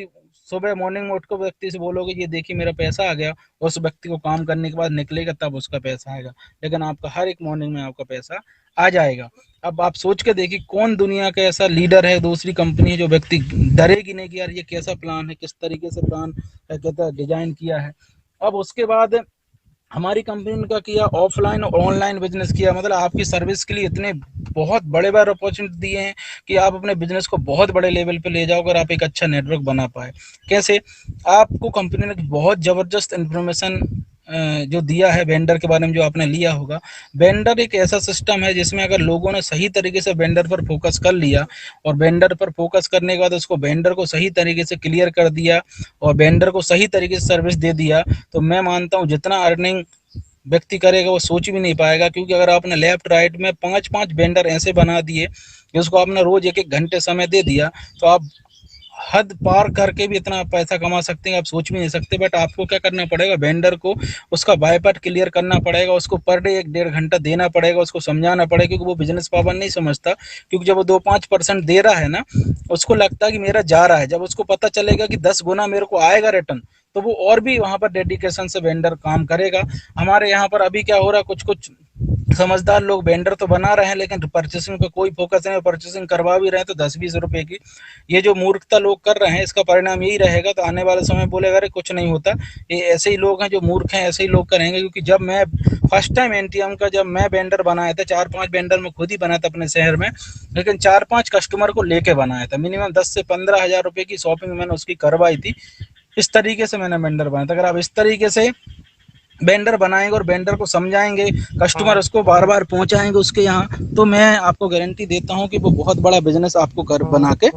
सुबह मॉर्निंग में उठ कर व्यक्ति से बोलोगे ये देखिए मेरा पैसा आ गया, उस व्यक्ति को काम करने के बाद निकलेगा तब उसका पैसा आएगा, लेकिन आपका हर एक मॉर्निंग में आपका पैसा आ जाएगा। अब आप सोच के देखिए कौन दुनिया का ऐसा लीडर है, दूसरी कंपनी है जो व्यक्ति डरेगी नहीं कि यार ये कैसा प्लान है, किस तरीके से प्लान कहता डिजाइन किया है। अब उसके बाद हमारी कंपनी ने क्या किया, ऑफलाइन और ऑनलाइन बिजनेस किया, मतलब आपकी सर्विस के लिए इतने बहुत बड़े बड़े अपॉर्चुनिटी दिए हैं कि आप अपने बिजनेस को बहुत बड़े लेवल पे ले जाओ अगर आप एक अच्छा नेटवर्क बना पाए। कैसे, आपको कंपनी ने बहुत ज़बरदस्त इन्फॉर्मेशन जो दिया है वेंडर के बारे में, जो आपने लिया होगा। वेंडर एक ऐसा सिस्टम है जिसमें अगर लोगों ने सही तरीके से वेंडर पर फोकस कर लिया और वेंडर पर फोकस करने के बाद उसको वेंडर को सही तरीके से क्लियर कर दिया और वेंडर को सही तरीके से सर्विस दे दिया, तो मैं मानता हूँ जितना अर्निंग व्यक्ति करेगा वो सोच भी नहीं पाएगा। क्योंकि अगर आपने लेफ्ट राइट में 5-5 वेंडर ऐसे बना दिए कि उसको आपने रोज 1-1 घंटे समय दे दिया, तो आप हद पार करके भी इतना पैसा कमा सकते हैं आप सोच भी नहीं सकते। बट आपको क्या करना पड़ेगा, वेंडर को उसका बायपार्ट क्लियर करना पड़ेगा, उसको पर डे 1-1.5 घंटा देना पड़ेगा, उसको समझाना पड़ेगा, क्योंकि वो बिजनेस पावर नहीं समझता। क्योंकि जब वो 2-5% दे रहा है ना, उसको लगता है कि मेरा जा रहा है। जब उसको पता चलेगा कि 10 गुना मेरे को आएगा रिटर्न, तो वो और भी वहां पर डेडिकेशन से वेंडर काम करेगा। हमारे यहाँ पर अभी क्या हो रहा है, कुछ कुछ समझदार लोग वेंडर तो बना रहे हैं लेकिन परचेसिंग पे कोई फोकस नहीं, परचेसिंग करवा भी रहे हैं तो 10-20 रुपए की। ये जो मूर्खता लोग कर रहे हैं इसका परिणाम यही रहेगा। तो आने वाले समय बोलेगा अरे कुछ नहीं होता, ये ऐसे ही लोग हैं जो मूर्ख हैं, ऐसे ही लोग करेंगे। क्योंकि जब मैं फर्स्ट टाइम एनटीएम का जब मैं वेंडर बनाया था, 4-5 वेंडर मैं खुद ही बनाया था अपने शहर में, लेकिन 4-5 कस्टमर को लेके बनाया था। मिनिमम 10 से 15 हज़ार रुपए की शॉपिंग मैंने उसकी करवाई थी। इस तरीके से मैंने वेंडर बनाया था। अगर आप इस तरीके से वेंडर बनाएंगे और वेंडर को समझाएंगे, कस्टमर उसको बार बार पहुंचाएंगे उसके यहाँ, तो मैं आपको गारंटी देता हूं कि वो बहुत बड़ा बिजनेस आपको घर बना के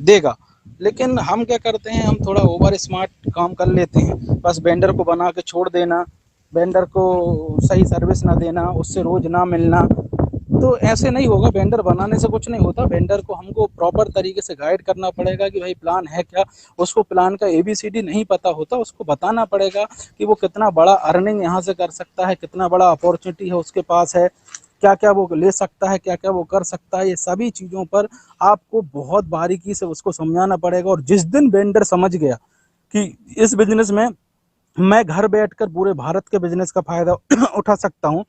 देगा। लेकिन हम क्या करते हैं, हम थोड़ा ओवर स्मार्ट काम कर लेते हैं, बस वेंडर को बना के छोड़ देना, वेंडर को सही सर्विस ना देना, उससे रोज ना मिलना। तो ऐसे नहीं होगा, वेंडर बनाने से कुछ नहीं होता। वेंडर को हमको प्रॉपर तरीके से गाइड करना पड़ेगा कि भाई प्लान है क्या। उसको प्लान का ABCD नहीं पता होता, उसको बताना पड़ेगा कि वो कितना बड़ा अर्निंग यहाँ से कर सकता है, कितना बड़ा अपॉर्चुनिटी है उसके पास है, क्या क्या वो ले सकता है, क्या क्या वो कर सकता है। ये सभी चीज़ों पर आपको बहुत बारीकी से उसको समझाना पड़ेगा। और जिस दिन वेंडर समझ गया कि इस बिजनेस में मैं घर बैठकर पूरे भारत के बिजनेस का फायदा उठा सकता हूँ,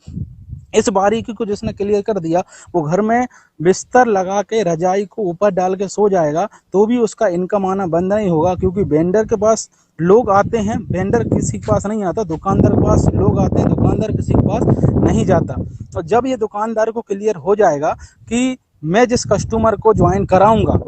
इस बारीकी को जिसने क्लियर कर दिया, वो घर में बिस्तर लगा के रजाई को ऊपर डाल के सो जाएगा तो भी उसका इनकम आना बंद नहीं होगा। क्योंकि वेंडर के पास लोग आते हैं, वेंडर किसी के पास नहीं आता, दुकानदार के पास लोग आते हैं, दुकानदार किसी के पास नहीं जाता। और जब ये दुकानदार को क्लियर हो जाएगा कि मैं जिस कस्टमर को ज्वाइन कराऊंगा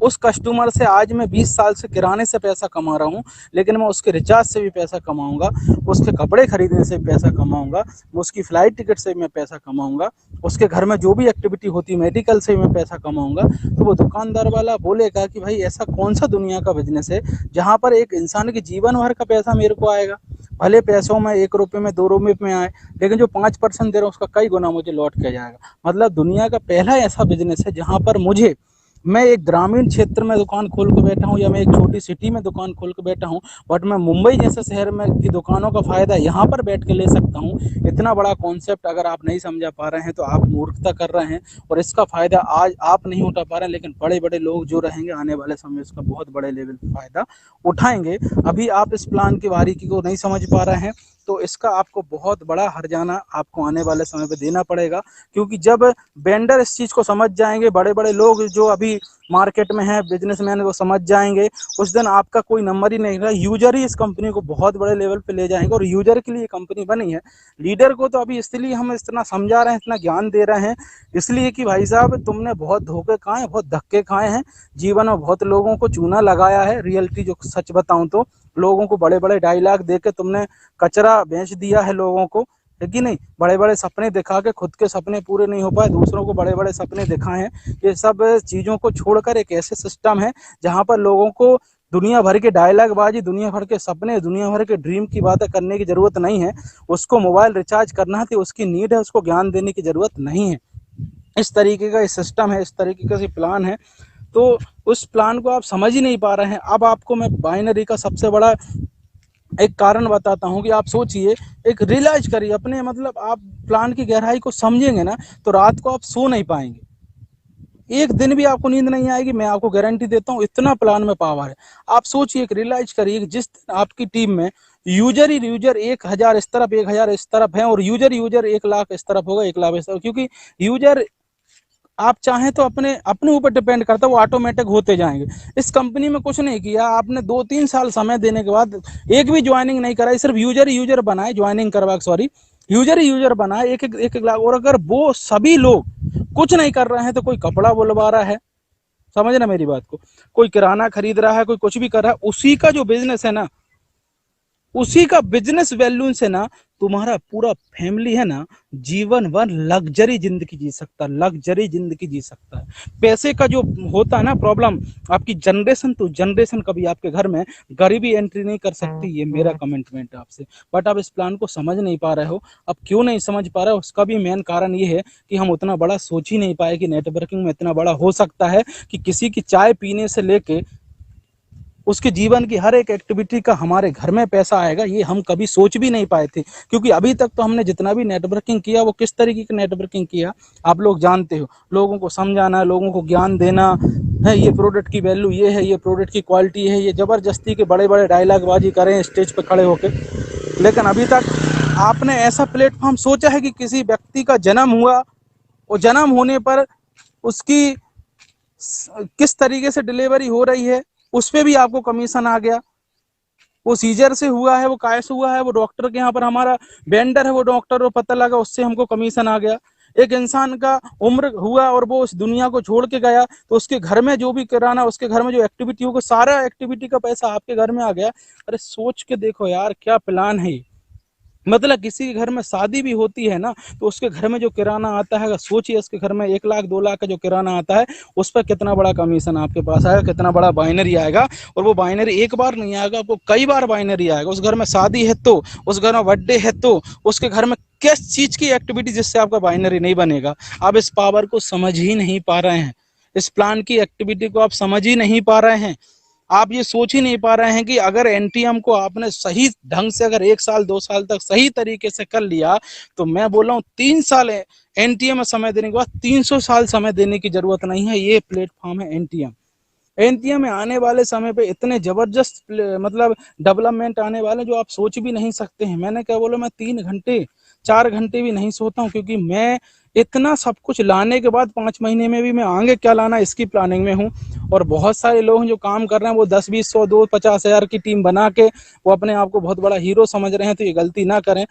उस कस्टमर से आज मैं 20 साल से किराने से पैसा कमा रहा हूँ, लेकिन मैं उसके रिचार्ज से भी पैसा कमाऊंगा, उसके कपड़े खरीदने से भी पैसा कमाऊंगा, उसकी फ्लाइट टिकट से भी मैं पैसा कमाऊंगा, उसके घर में जो भी एक्टिविटी होती है मेडिकल से भी मैं पैसा कमाऊंगा। तो वो दुकानदार वाला बोलेगा कि भाई ऐसा कौन सा दुनिया का बिजनेस है जहाँ पर एक इंसान के जीवन भर का पैसा मेरे को आएगा, भले पैसों में 1 रुपये में 2 रुपये में आए, लेकिन जो 5% दे रहा हूँ उसका कई गुना मुझे लौट के जाएगा। मतलब दुनिया का पहला ऐसा बिजनेस है जहाँ पर मुझे, मैं एक ग्रामीण क्षेत्र में दुकान खोल के बैठा हूँ या मैं एक छोटी सिटी में दुकान खोल के बैठा हूँ, बट मैं मुंबई जैसे शहर में की दुकानों का फायदा यहाँ पर बैठ के ले सकता हूँ। इतना बड़ा कॉन्सेप्ट अगर आप नहीं समझा पा रहे हैं तो आप मूर्खता कर रहे हैं और इसका फायदा आज आप नहीं उठा पा रहे हैं, लेकिन बड़े बड़े लोग जो रहेंगे आने वाले समय इसका बहुत बड़े लेवल पर फायदा उठाएंगे। अभी आप इस प्लान की बारीकी को नहीं समझ पा रहे हैं तो इसका आपको बहुत बड़ा हर्जाना आपको आने वाले समय पे देना पड़ेगा। क्योंकि जब वेंडर इस चीज़ को समझ जाएंगे, बड़े बड़े लोग जो अभी मार्केट में हैं बिजनेसमैन वो समझ जाएंगे, उस दिन आपका कोई नंबर ही नहीं रहा। यूजर ही इस कंपनी को बहुत बड़े लेवल पे ले जाएंगे और यूजर के लिए कंपनी बनी है। लीडर को तो अभी इसलिए हम इतना समझा रहे हैं, इतना ज्ञान दे रहे हैं, इसलिए कि भाई साहब तुमने बहुत धोखे खाए हैं, बहुत धक्के खाए हैं, जीवन में बहुत लोगों को चूना लगाया है। रियलिटी जो सच बताऊं तो लोगों को बड़े बड़े डायलॉग दे के तुमने कचरा बेच दिया है लोगों को, है कि नहीं। बड़े बड़े सपने दिखा के खुद के सपने पूरे नहीं हो पाए, दूसरों को बड़े बड़े सपने दिखाए हैं। ये सब चीज़ों को छोड़कर एक ऐसे सिस्टम है जहाँ पर लोगों को दुनिया भर के डायलॉग बाजी, दुनिया भर के सपने, दुनिया भर के ड्रीम की बातें करने की जरूरत नहीं है। उसको मोबाइल रिचार्ज करना है तो उसकी नीड है, उसको ज्ञान देने की जरूरत नहीं है। इस तरीके का सिस्टम है, इस तरीके का प्लान है, तो उस प्लान को आप समझ ही नहीं पा रहे हैं। अब आपको मैं बाइनरी का सबसे बड़ा एक कारण बताता हूं कि आप सोचिए, एक रियलाइज करिए अपने, मतलब आप प्लान की गहराई को समझेंगे ना तो रात को आप सो नहीं पाएंगे, एक दिन भी आपको नींद नहीं आएगी, मैं आपको गारंटी देता हूं, इतना प्लान में पावर है। आप सोचिए, एक रियलाइज करिए, जिस दिन आपकी टीम में यूजर ही यूजर 1000 इस तरफ 1000 इस तरफ है और यूजर यूजर 1 लाख इस तरफ होगा, 1 लाख इस तरफ, क्योंकि यूजर आप चाहें तो अपने अपने ऊपर डिपेंड करता है, वो ऑटोमेटिक होते जाएंगे। इस कंपनी में कुछ नहीं किया आपने, 2-3 साल समय देने के बाद एक भी ज्वाइनिंग नहीं कराई, सिर्फ यूजर ही यूजर बनाए, ज्वाइनिंग करवा, सॉरी, यूजर ही यूजर बनाए, एक लाख। और अगर वो सभी लोग कुछ नहीं कर रहे हैं तो कोई कपड़ा बुलवा रहा है, समझ ना मेरी बात को, कोई किराना खरीद रहा है, कोई कुछ भी कर रहा है, उसी का जो बिजनेस है ना, उसी का बिजनेस वैल्यू से ना तुम्हारा पूरा फैमिली है ना, जीवन भर लग्जरी जिंदगी जी सकता है, लग्जरी जिंदगी जी सकता है। पैसे का जो होता है ना प्रॉब्लम, आपकी जनरेशन टू जनरेशन कभी आपके घर में गरीबी एंट्री नहीं कर सकती, ये मेरा कमिटमेंट है आपसे। बट आप इस प्लान को समझ नहीं पा रहे हो। अब क्यों नहीं समझ पा रहे हो, उसका भी मेन कारण ये है कि हम उतना बड़ा सोच ही नहीं पाए कि नेटवर्किंग में इतना बड़ा हो सकता है कि किसी की चाय पीने से लेके उसके जीवन की हर एक एक्टिविटी का हमारे घर में पैसा आएगा, ये हम कभी सोच भी नहीं पाए थे। क्योंकि अभी तक तो हमने जितना भी नेटवर्किंग किया वो किस तरीके की नेटवर्किंग किया आप लोग जानते हो, लोगों को समझाना, लोगों को ज्ञान देना है, ये प्रोडक्ट की वैल्यू ये है, ये प्रोडक्ट की क्वालिटी है, ये जबरदस्ती के बड़े बड़े डायलॉग बाजी करें स्टेज पर खड़े होकर। लेकिन अभी तक आपने ऐसा प्लेटफॉर्म सोचा है कि किसी व्यक्ति का जन्म हुआ और जन्म होने पर उसकी किस तरीके से डिलीवरी हो रही है, उस पर भी आपको कमीशन आ गया। वो सीजर से हुआ है, वो काय से हुआ है, वो डॉक्टर के यहाँ पर हमारा वेंडर है, वो डॉक्टर को पता लगा, उससे हमको कमीशन आ गया। एक इंसान का उम्र हुआ और वो उस दुनिया को छोड़ के गया, तो उसके घर में जो भी कराना, उसके घर में जो एक्टिविटी होगा, सारा एक्टिविटी का पैसा आपके घर में आ गया। अरे सोच के देखो यार, क्या प्लान है। मतलब किसी के घर में शादी भी होती है ना, तो उसके घर में जो किराना आता है, अगर सोचिए उसके घर में 1 लाख 2 लाख का जो किराना आता है, उस पर कितना बड़ा कमीशन आपके पास आएगा, कितना बड़ा बाइनरी आएगा। और वो बाइनरी एक बार नहीं आएगा, आपको कई बार बाइनरी आएगा। उस घर में शादी है तो, उस घर में बर्थडे है तो, उसके घर में किस चीज की एक्टिविटी जिससे आपका बाइनरी नहीं बनेगा। आप इस पावर को समझ ही नहीं पा रहे हैं, इस प्लान की एक्टिविटी को आप समझ ही नहीं पा रहे हैं। आप ये सोच ही नहीं पा रहे हैं कि अगर एनटीएम को आपने सही ढंग से अगर 1 साल 2 साल तक सही तरीके से कर लिया, तो मैं बोल रहा हूँ 3 साल एनटीएम में समय देने के बाद 300 साल समय देने की जरूरत नहीं है। ये प्लेटफॉर्म है एनटीएम। एनटीएम में आने वाले समय पे इतने जबरदस्त मतलब डेवलपमेंट आने वाले जो आप सोच भी नहीं सकते हैं। मैंने क्या बोला, मैं 3 घंटे 4 घंटे भी नहीं सोता हूँ, क्योंकि मैं इतना सब कुछ लाने के बाद 5 महीने में भी मैं आगे क्या लाना इसकी प्लानिंग में हूँ। और बहुत सारे लोग जो काम कर रहे हैं वो 10-20 100 250 हज़ार की टीम बना के वो अपने आप को बहुत बड़ा हीरो समझ रहे हैं, तो ये गलती ना करें।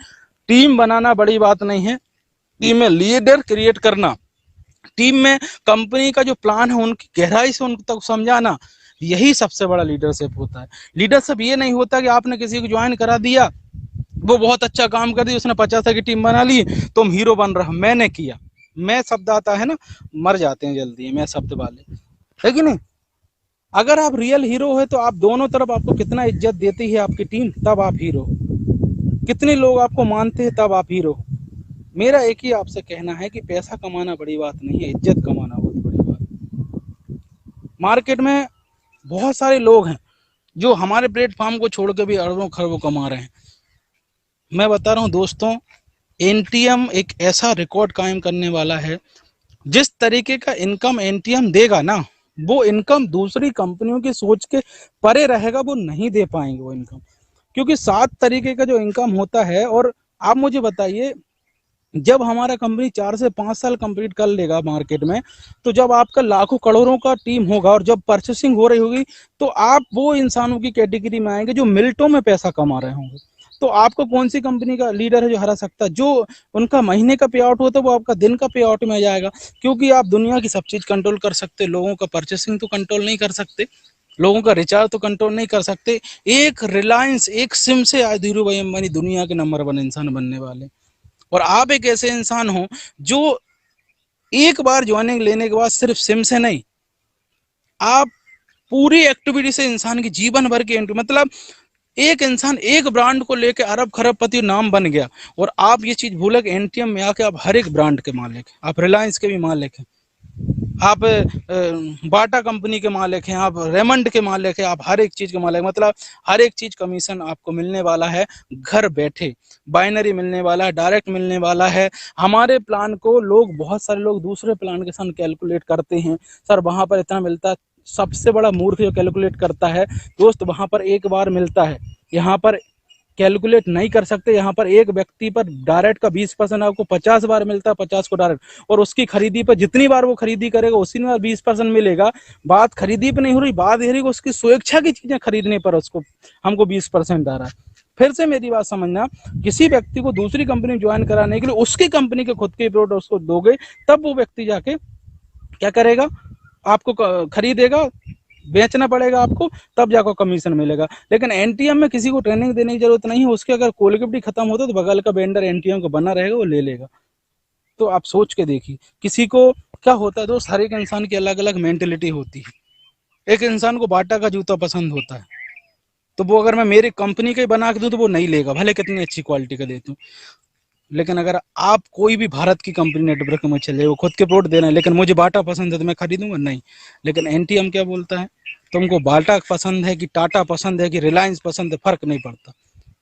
टीम बनाना बड़ी बात नहीं है, टीम में लीडर क्रिएट करना, टीम में कंपनी का जो प्लान है उनकी गहराई से उन तक समझाना, यही सबसे बड़ा लीडरशिप होता है। लीडरशिप ये नहीं होता कि आपने किसी को ज्वाइन करा दिया, वो बहुत अच्छा काम कर दी, उसने 50 की टीम बना ली, तुम हीरो बन रहा, मैंने किया। मैं शब्द आता है ना, मर जाते हैं जल्दी मैं शब्द वाले, है कि नहीं। अगर आप रियल हीरो है तो आप दोनों तरफ आपको कितना इज्जत देती है आपकी टीम, तब आप हीरो। कितने लोग आपको मानते हैं, तब आप हीरो। मेरा एक ही आपसे कहना है कि पैसा कमाना बड़ी बात नहीं है, इज्जत कमाना बहुत बड़ी बात। मार्केट में बहुत सारे लोग हैं जो हमारे प्लेटफॉर्म को छोड़ के भी अरबों खरबों कमा रहे हैं। मैं बता रहा हूँ दोस्तों, एनटीएम एक ऐसा रिकॉर्ड कायम करने वाला है, जिस तरीके का इनकम एनटीएम देगा ना, वो इनकम दूसरी कंपनियों की सोच के परे रहेगा, वो नहीं दे पाएंगे वो इनकम। क्योंकि 7 तरीके का जो इनकम होता है। और आप मुझे बताइए, जब हमारा कंपनी 4 से 5 साल कंप्लीट कर लेगा मार्केट में, तो जब आपका लाखों करोड़ों का टीम होगा और जब परचेसिंग हो रही होगी, तो आप वो इंसानों की कैटेगरी में आएंगे जो मिनटों में पैसा कमा रहे होंगे। तो आपको कौन सी कंपनी का लीडर है जो हरा सकता है। जो उनका महीने का पे आउट होता है वो आपका दिन का पे आउट में आ जाएगा। क्योंकि आप दुनिया की सब चीज कंट्रोल कर सकते, लोगों का परचेसिंग तो कंट्रोल नहीं कर सकते, लोगों का रिचार्ज तो कंट्रोल नहीं कर सकते। एक रिलायंस, एक सिम से आज धीरू भाई अंबानी दुनिया के नंबर 1 इंसान बनने वाले। और आप एक ऐसे इंसान हो जो एक बार ज्वाइनिंग लेने के बाद सिर्फ सिम से नहीं, आप पूरी एक्टिविटी से इंसान की जीवन भर की मतलब एक इंसान एक ब्रांड को लेके अरब खरबपति नाम बन गया, और आप ये चीज भूले कि एनटीएम में आके आप हर एक ब्रांड के मालिक हैं, आप रिलायंस के भी मालिक हैं, आप बाटा कंपनी के मालिक हैं, आप रेमंड के मालिक हैं, आप हर एक चीज के मालिक, मतलब हर एक चीज कमीशन आपको मिलने वाला है घर बैठे, बाइनरी मिलने वाला है, डायरेक्ट मिलने वाला है। हमारे प्लान को लोग, बहुत सारे लोग दूसरे प्लान के साथ कैलकुलेट करते हैं, सर वहां पर इतना मिलता है। सबसे बड़ा मूर्ख जो कैलकुलेट करता है दोस्त, वहां पर एक बार मिलता है, यहाँ पर कैलकुलेट नहीं कर सकते। यहाँ पर एक व्यक्ति पर डायरेक्ट का 20% आपको 50 बार मिलता है, 50 को डायरेक्ट, और उसकी खरीदी पर जितनी बार वो खरीदी करेगा उसी बार 20% मिलेगा। बात खरीदी पर नहीं हो रही, बात ये रही उसकी स्वेच्छा की चीजें खरीदने पर उसको हमको 20% आ रहा है। फिर से मेरी बात समझना, किसी व्यक्ति को दूसरी कंपनी ज्वाइन कराने के लिए उसकी कंपनी के खुद के प्रोडक्ट उसको दोगे, तब वो व्यक्ति जाके क्या करेगा, आपको खरीदेगा, बेचना पड़ेगा आपको, तब जाकर कमीशन मिलेगा। लेकिन एनटीएम में किसी को ट्रेनिंग देने की जरूरत नहीं है, उसके अगर कोलिगिटी खत्म होता तो बगल का वेंडर एनटीएम को बना रहेगा, वो ले लेगा। तो आप सोच के देखिए, किसी को क्या होता है दोस्त, हर एक इंसान की अलग अलग मेंटेलिटी होती है। एक इंसान को बाटा का जूता पसंद होता है, तो वो अगर मैं मेरी कंपनी का ही बना के दूं तो वो नहीं लेगा, भले कितनी अच्छी क्वालिटी का दे दूं। लेकिन अगर आप कोई भी भारत की कंपनी नेटवर्क में चले, वो खुद के प्रोडक्ट दे रहे हैं, लेकिन मुझे बाटा पसंद है तो मैं खरीदूंगा नहीं। लेकिन एनटीएम क्या बोलता है, तुमको बाटा पसंद है कि टाटा पसंद है कि रिलायंस पसंद है, फर्क नहीं पड़ता,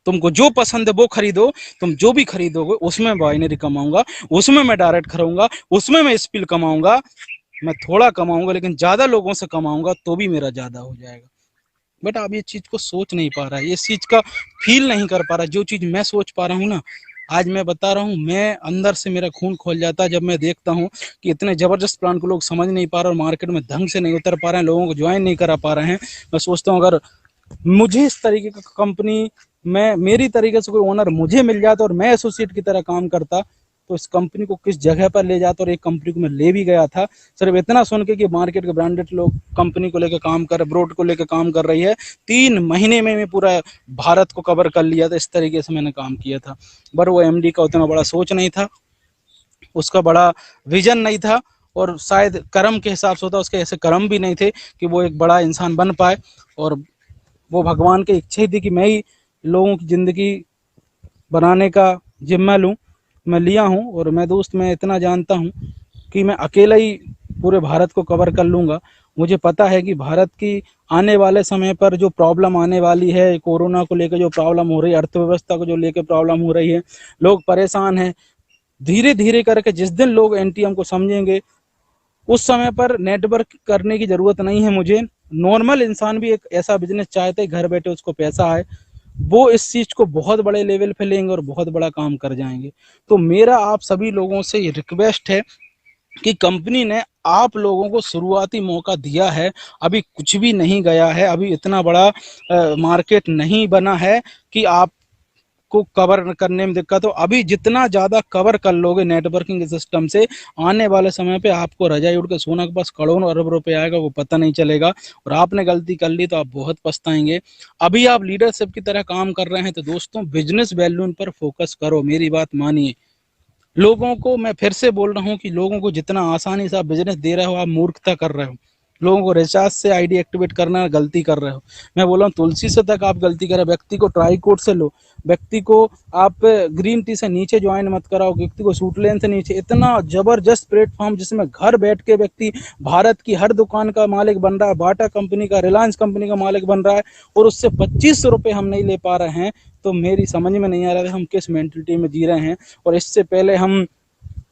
तुमको जो पसंद है वो खरीदो, तुम जो भी खरीदोगे उसमें बाइनरी कमाऊंगा, उसमें मैं डायरेक्ट खरीदूंगा, उसमें मैं स्पिल कमाऊंगा, मैं थोड़ा कमाऊंगा लेकिन ज्यादा लोगों से कमाऊंगा तो भी मेरा ज्यादा हो जाएगा। बट आप ये चीज को सोच नहीं पा रहा है, इस चीज का फील नहीं कर पा रहा। जो चीज मैं सोच पा रहा हूँ ना, आज मैं बता रहा हूँ, मैं अंदर से मेरा खून खोल जाता है जब मैं देखता हूँ कि इतने जबरदस्त प्लान को लोग समझ नहीं पा रहे और मार्केट में ढंग से नहीं उतर पा रहे हैं, लोगों को ज्वाइन नहीं करा पा रहे हैं। मैं सोचता हूँ अगर मुझे इस तरीके का कंपनी में मेरी तरीके से कोई ओनर मुझे मिल जाता और मैं एसोसिएट की तरह काम करता, तो इस कंपनी को किस जगह पर ले जाता। और एक कंपनी को मैं ले भी गया था, सिर्फ इतना सुन के कि मार्केट के ब्रांडेड लोग कंपनी को लेकर काम कर, ब्रोड को लेकर काम कर रही है, 3 महीने में मैं पूरा भारत को कवर कर लिया था। इस तरीके से मैंने काम किया था। पर वो एमडी का उतना बड़ा सोच नहीं था, उसका बड़ा विजन नहीं था, और शायद कर्म के हिसाब से होता, उसके ऐसे कर्म भी नहीं थे कि वो एक बड़ा इंसान बन पाए। और वो भगवान की इच्छा ही थी कि मैं ही लोगों की ज़िंदगी बनाने का जिम्मा लूँ, मैं लिया हूँ। और मैं दोस्त, मैं इतना जानता हूँ कि मैं अकेला ही पूरे भारत को कवर कर लूँगा। मुझे पता है कि भारत की आने वाले समय पर जो प्रॉब्लम आने वाली है, कोरोना को लेकर जो प्रॉब्लम हो रही है, अर्थव्यवस्था को जो लेकर प्रॉब्लम हो रही है, लोग परेशान हैं। धीरे धीरे करके जिस दिन लोग एनटीएम को समझेंगे, उस समय पर नेटवर्क करने की जरूरत नहीं है मुझे। नॉर्मल इंसान भी एक ऐसा बिजनेस चाहते हैं घर बैठे उसको पैसा आए, वो इस चीज को बहुत बड़े लेवल पे लेंगे और बहुत बड़ा काम कर जाएंगे। तो मेरा आप सभी लोगों से ये रिक्वेस्ट है कि कंपनी ने आप लोगों को शुरुआती मौका दिया है, अभी कुछ भी नहीं गया है, अभी इतना बड़ा मार्केट नहीं बना है कि आप को कवर करने में दिक्कत हो। अभी जितना ज्यादा कवर कर लोगे नेटवर्किंग सिस्टम से, आने वाले समय पे आपको रजाई उड़ के सोना के पास करोड़ों अरब रुपए आएगा, वो पता नहीं चलेगा। और आपने गलती कर ली तो आप बहुत पछताएंगे। अभी आप लीडरशिप की तरह काम कर रहे हैं, तो दोस्तों बिजनेस वैल्यू पर फोकस करो, मेरी बात मानिए। लोगों को मैं फिर से बोल रहा हूँ कि लोगों को जितना आसानी से आप बिजनेस दे रहे हो, आप मूर्खता कर रहे हो। लोगों को रिचार्ज से आईडी एक्टिवेट करना गलती कर रहे हो। मैं बोल रहा हूँ तुलसी से तक आप गलती कर रहे हो। व्यक्ति को ट्राई कोड से लो, व्यक्ति को आप ग्रीन टी से नीचे ज्वाइन मत कराओ, व्यक्ति को सूट लेन से नीचे। इतना जबरदस्त प्लेटफॉर्म जिसमें घर बैठ के व्यक्ति भारत की हर दुकान का मालिक बन रहा है, बाटा कंपनी का, रिलायंस कंपनी का मालिक बन रहा है, और उससे 2500 रुपये हम नहीं ले पा रहे हैं। तो मेरी समझ में नहीं आ रहा है हम किस मेंटलिटी में जी रहे हैं। और इससे पहले हम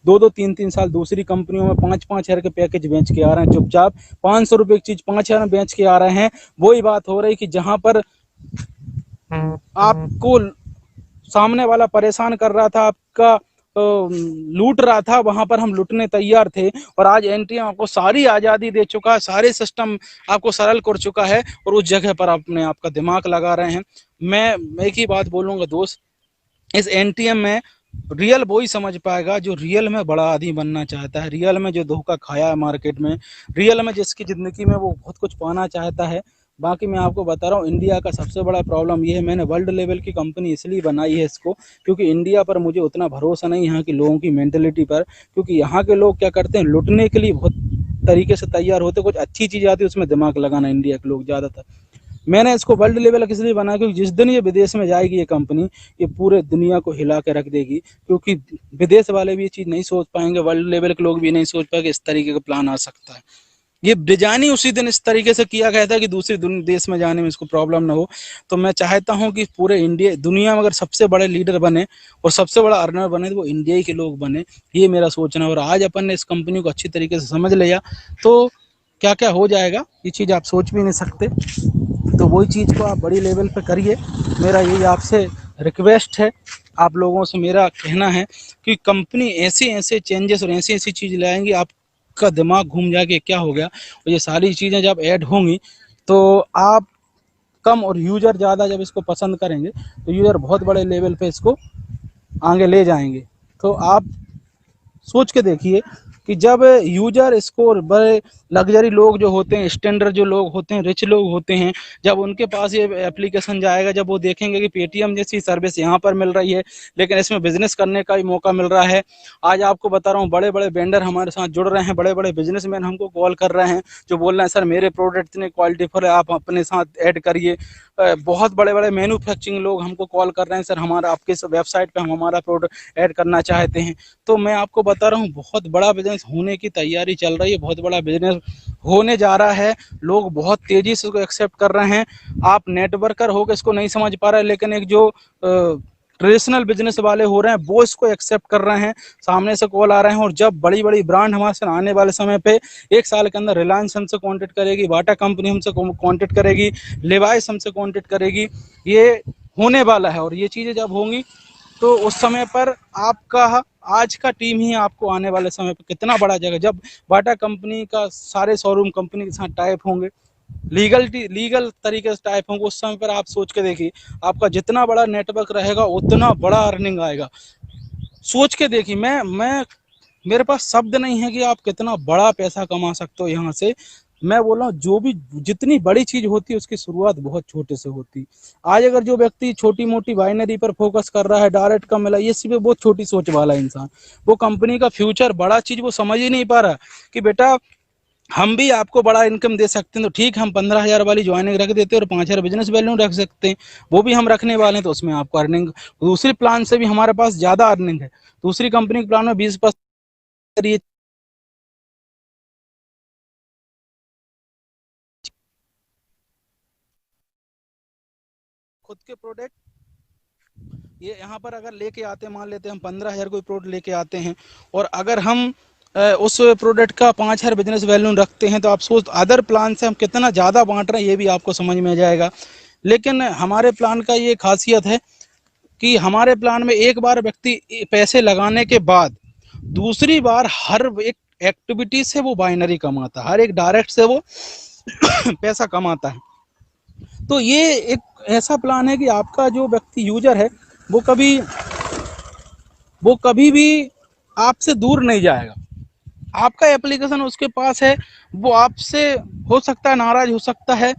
2-2 3-3 साल दूसरी कंपनियों में 5-5 हज़ार के पैकेज बेच के आ रहे हैं, चुपचाप 500 रुपये की चीज 5 हज़ार में बेच के आ रहे हैं। वही बात हो रही कि जहां पर आपको सामने वाला परेशान कर रहा था, आपका लूट रहा था, वहां पर हम लूटने तैयार थे। और आज एनटीएम आपको सारी आजादी दे चुका है, सारे सिस्टम आपको सरल कर चुका है, और उस जगह पर आपने आपका दिमाग लगा रहे हैं। मैं एक ही बात बोलूंगा दोस्त, इस एनटीएम में रियल वो ही समझ पाएगा जो रियल में बड़ा आदमी बनना चाहता है, रियल में जो धोखा खाया है मार्केट में, रियल में जिसकी जिंदगी में वो बहुत कुछ पाना चाहता है। बाकी मैं आपको बता रहा हूँ, इंडिया का सबसे बड़ा प्रॉब्लम ये है, मैंने वर्ल्ड लेवल की कंपनी इसलिए बनाई है इसको, क्योंकि इंडिया पर मुझे उतना भरोसा नहीं यहाँ के लोगों की मेंटेलिटी पर। क्योंकि यहाँ के लोग क्या करते हैं, लुटने के लिए बहुत तरीके से तैयार होते, कुछ अच्छी चीज़ आती है उसमें दिमाग लगाना इंडिया के लोग ज़्यादातर। मैंने इसको वर्ल्ड लेवल इसलिए बनाया क्योंकि जिस दिन ये विदेश में जाएगी ये कंपनी, ये पूरे दुनिया को हिला के रख देगी, क्योंकि विदेश वाले भी ये चीज़ नहीं सोच पाएंगे, वर्ल्ड लेवल के लोग भी नहीं सोच पाएंगे इस तरीके का प्लान आ सकता है। ये डिजाइन ही उसी दिन इस तरीके से किया गया था कि दूसरे देश में जाने में इसको प्रॉब्लम ना हो। तो मैं चाहता हूं कि पूरे इंडिया दुनिया में अगर सबसे बड़े लीडर बने और सबसे बड़ा अर्नर बने तो वो इंडिया ही के लोग बने, ये मेरा सोचना है। और आज अपन ने इस कंपनी को अच्छी तरीके से समझ लिया तो क्या क्या हो जाएगा ये चीज़ आप सोच भी नहीं सकते। तो वही चीज़ को आप बड़ी लेवल पे करिए, मेरा यही आपसे रिक्वेस्ट है। आप लोगों से मेरा कहना है कि कंपनी ऐसे ऐसे चेंजेस और ऐसी ऐसी चीज़ लाएंगी आपका दिमाग घूम जाके क्या हो गया। और ये सारी चीज़ें जब ऐड होंगी तो आप कम और यूज़र ज़्यादा जब इसको पसंद करेंगे तो यूज़र बहुत बड़े लेवल पे इसको आगे ले जाएंगे। तो आप सोच के देखिए कि जब यूजर इसको बड़े लग्जरी लोग जो होते हैं, स्टैंडर्ड जो लोग होते हैं, रिच लोग होते हैं, जब उनके पास ये एप्लीकेशन जाएगा, जब वो देखेंगे कि पेटीएम जैसी सर्विस यहाँ पर मिल रही है लेकिन इसमें बिजनेस करने का भी मौका मिल रहा है। आज आपको बता रहा हूँ बड़े बड़े वेंडर हमारे साथ जुड़ रहे हैं, बड़े बड़े बिजनेसमैन हमको कॉल कर रहे हैं जो बोल रहे हैं सर मेरे प्रोडक्ट इतने क्वालिटीफुल है, आप अपने साथ ऐड करिए। बहुत बड़े बड़े मैन्युफैक्चरिंग लोग हमको कॉल कर रहे हैं सर हमारा आपके वेबसाइट पे हम हमारा प्रोडक्ट ऐड करना चाहते हैं। तो मैं आपको बता रहा हूँ बहुत बड़ा बिजनेस होने की तैयारी चल रही है, बहुत बड़ा बिजनेस होने जा रहा है। लोग बहुत तेजी से इसको एक्सेप्ट कर रहे हैं। आप नेटवर्कर होकर इसको नहीं समझ पा रहे, लेकिन एक जो ट्रेडिशनल बिजनेस वाले हो रहे हैं वो इसको एक्सेप्ट कर रहे हैं, सामने से कॉल आ रहे हैं। और जब बड़ी बड़ी ब्रांड हमारे साथ आने वाले समय पे 1 साल के अंदर रिलायंस हमसे कांटेक्ट करेगी, बाटा कंपनी हमसे कांटेक्ट करेगी, लेवाइस हमसे कांटेक्ट करेगी, ये होने वाला है। और ये चीज़ें जब होंगी तो उस समय पर आपका आज का टीम ही आपको आने वाले समय पर कितना बड़ा जगह, जब बाटा कंपनी का सारे शोरूम कंपनी के साथ टाइप होंगे, लीगल तरीके से टाइप होंगे, उस समय पर आप सोच के देखिए आपका जितना बड़ा नेटवर्क रहेगा उतना बड़ा अर्निंग आएगा। सोच के देखिए, मैं मेरे पास शब्द नहीं है कि आप कितना बड़ा पैसा कमा सकते हो यहाँ से। मैं बोल रहा हूँ जो भी जितनी बड़ी चीज होती है उसकी शुरुआत बहुत छोटे से होती। आज अगर जो व्यक्ति छोटी मोटी बाइनरी पर फोकस कर रहा है, डायरेक्ट का मिला, ये सिर्फ बहुत छोटी सोच वाला इंसान, वो कंपनी का फ्यूचर बड़ा चीज वो समझ ही नहीं पा रहा कि बेटा हम भी आपको बड़ा इनकम दे सकते हैं तो ठीक, हम 15,000 वाली ज्वाइनिंग रख देते हैं और 5,000 बिजनेस वैल्यू रख सकते हैं, वो भी हम रखने वाले हैं। तो उसमें आपको अर्निंग दूसरी प्लान से भी हमारे पास ज्यादा अर्निंग है। दूसरी कंपनी के प्लान में 20% खुद के प्रोडक्ट ये यहाँ पर अगर लेके आते हैं, मान लेते हैं हम 15,000 कोई प्रोडक्ट लेके आते हैं और अगर हम उस प्रोडक्ट का 5,000 बिजनेस वैल्यू रखते हैं तो आप सोच अदर प्लान से हम कितना ज़्यादा बांट रहे हैं ये भी आपको समझ में आ जाएगा। लेकिन हमारे प्लान का ये खासियत है कि हमारे प्लान में एक बार व्यक्ति पैसे लगाने के बाद दूसरी बार हर एक एक्टिविटी से वो बाइनरी कमाता है, हर एक डायरेक्ट से वो पैसा कमाता है। तो ये एक ऐसा प्लान है कि आपका जो व्यक्ति यूजर है वो कभी भी आपसे दूर नहीं जाएगा। आपका एप्लीकेशन उसके पास है, वो आपसे हो सकता है नाराज हो सकता है,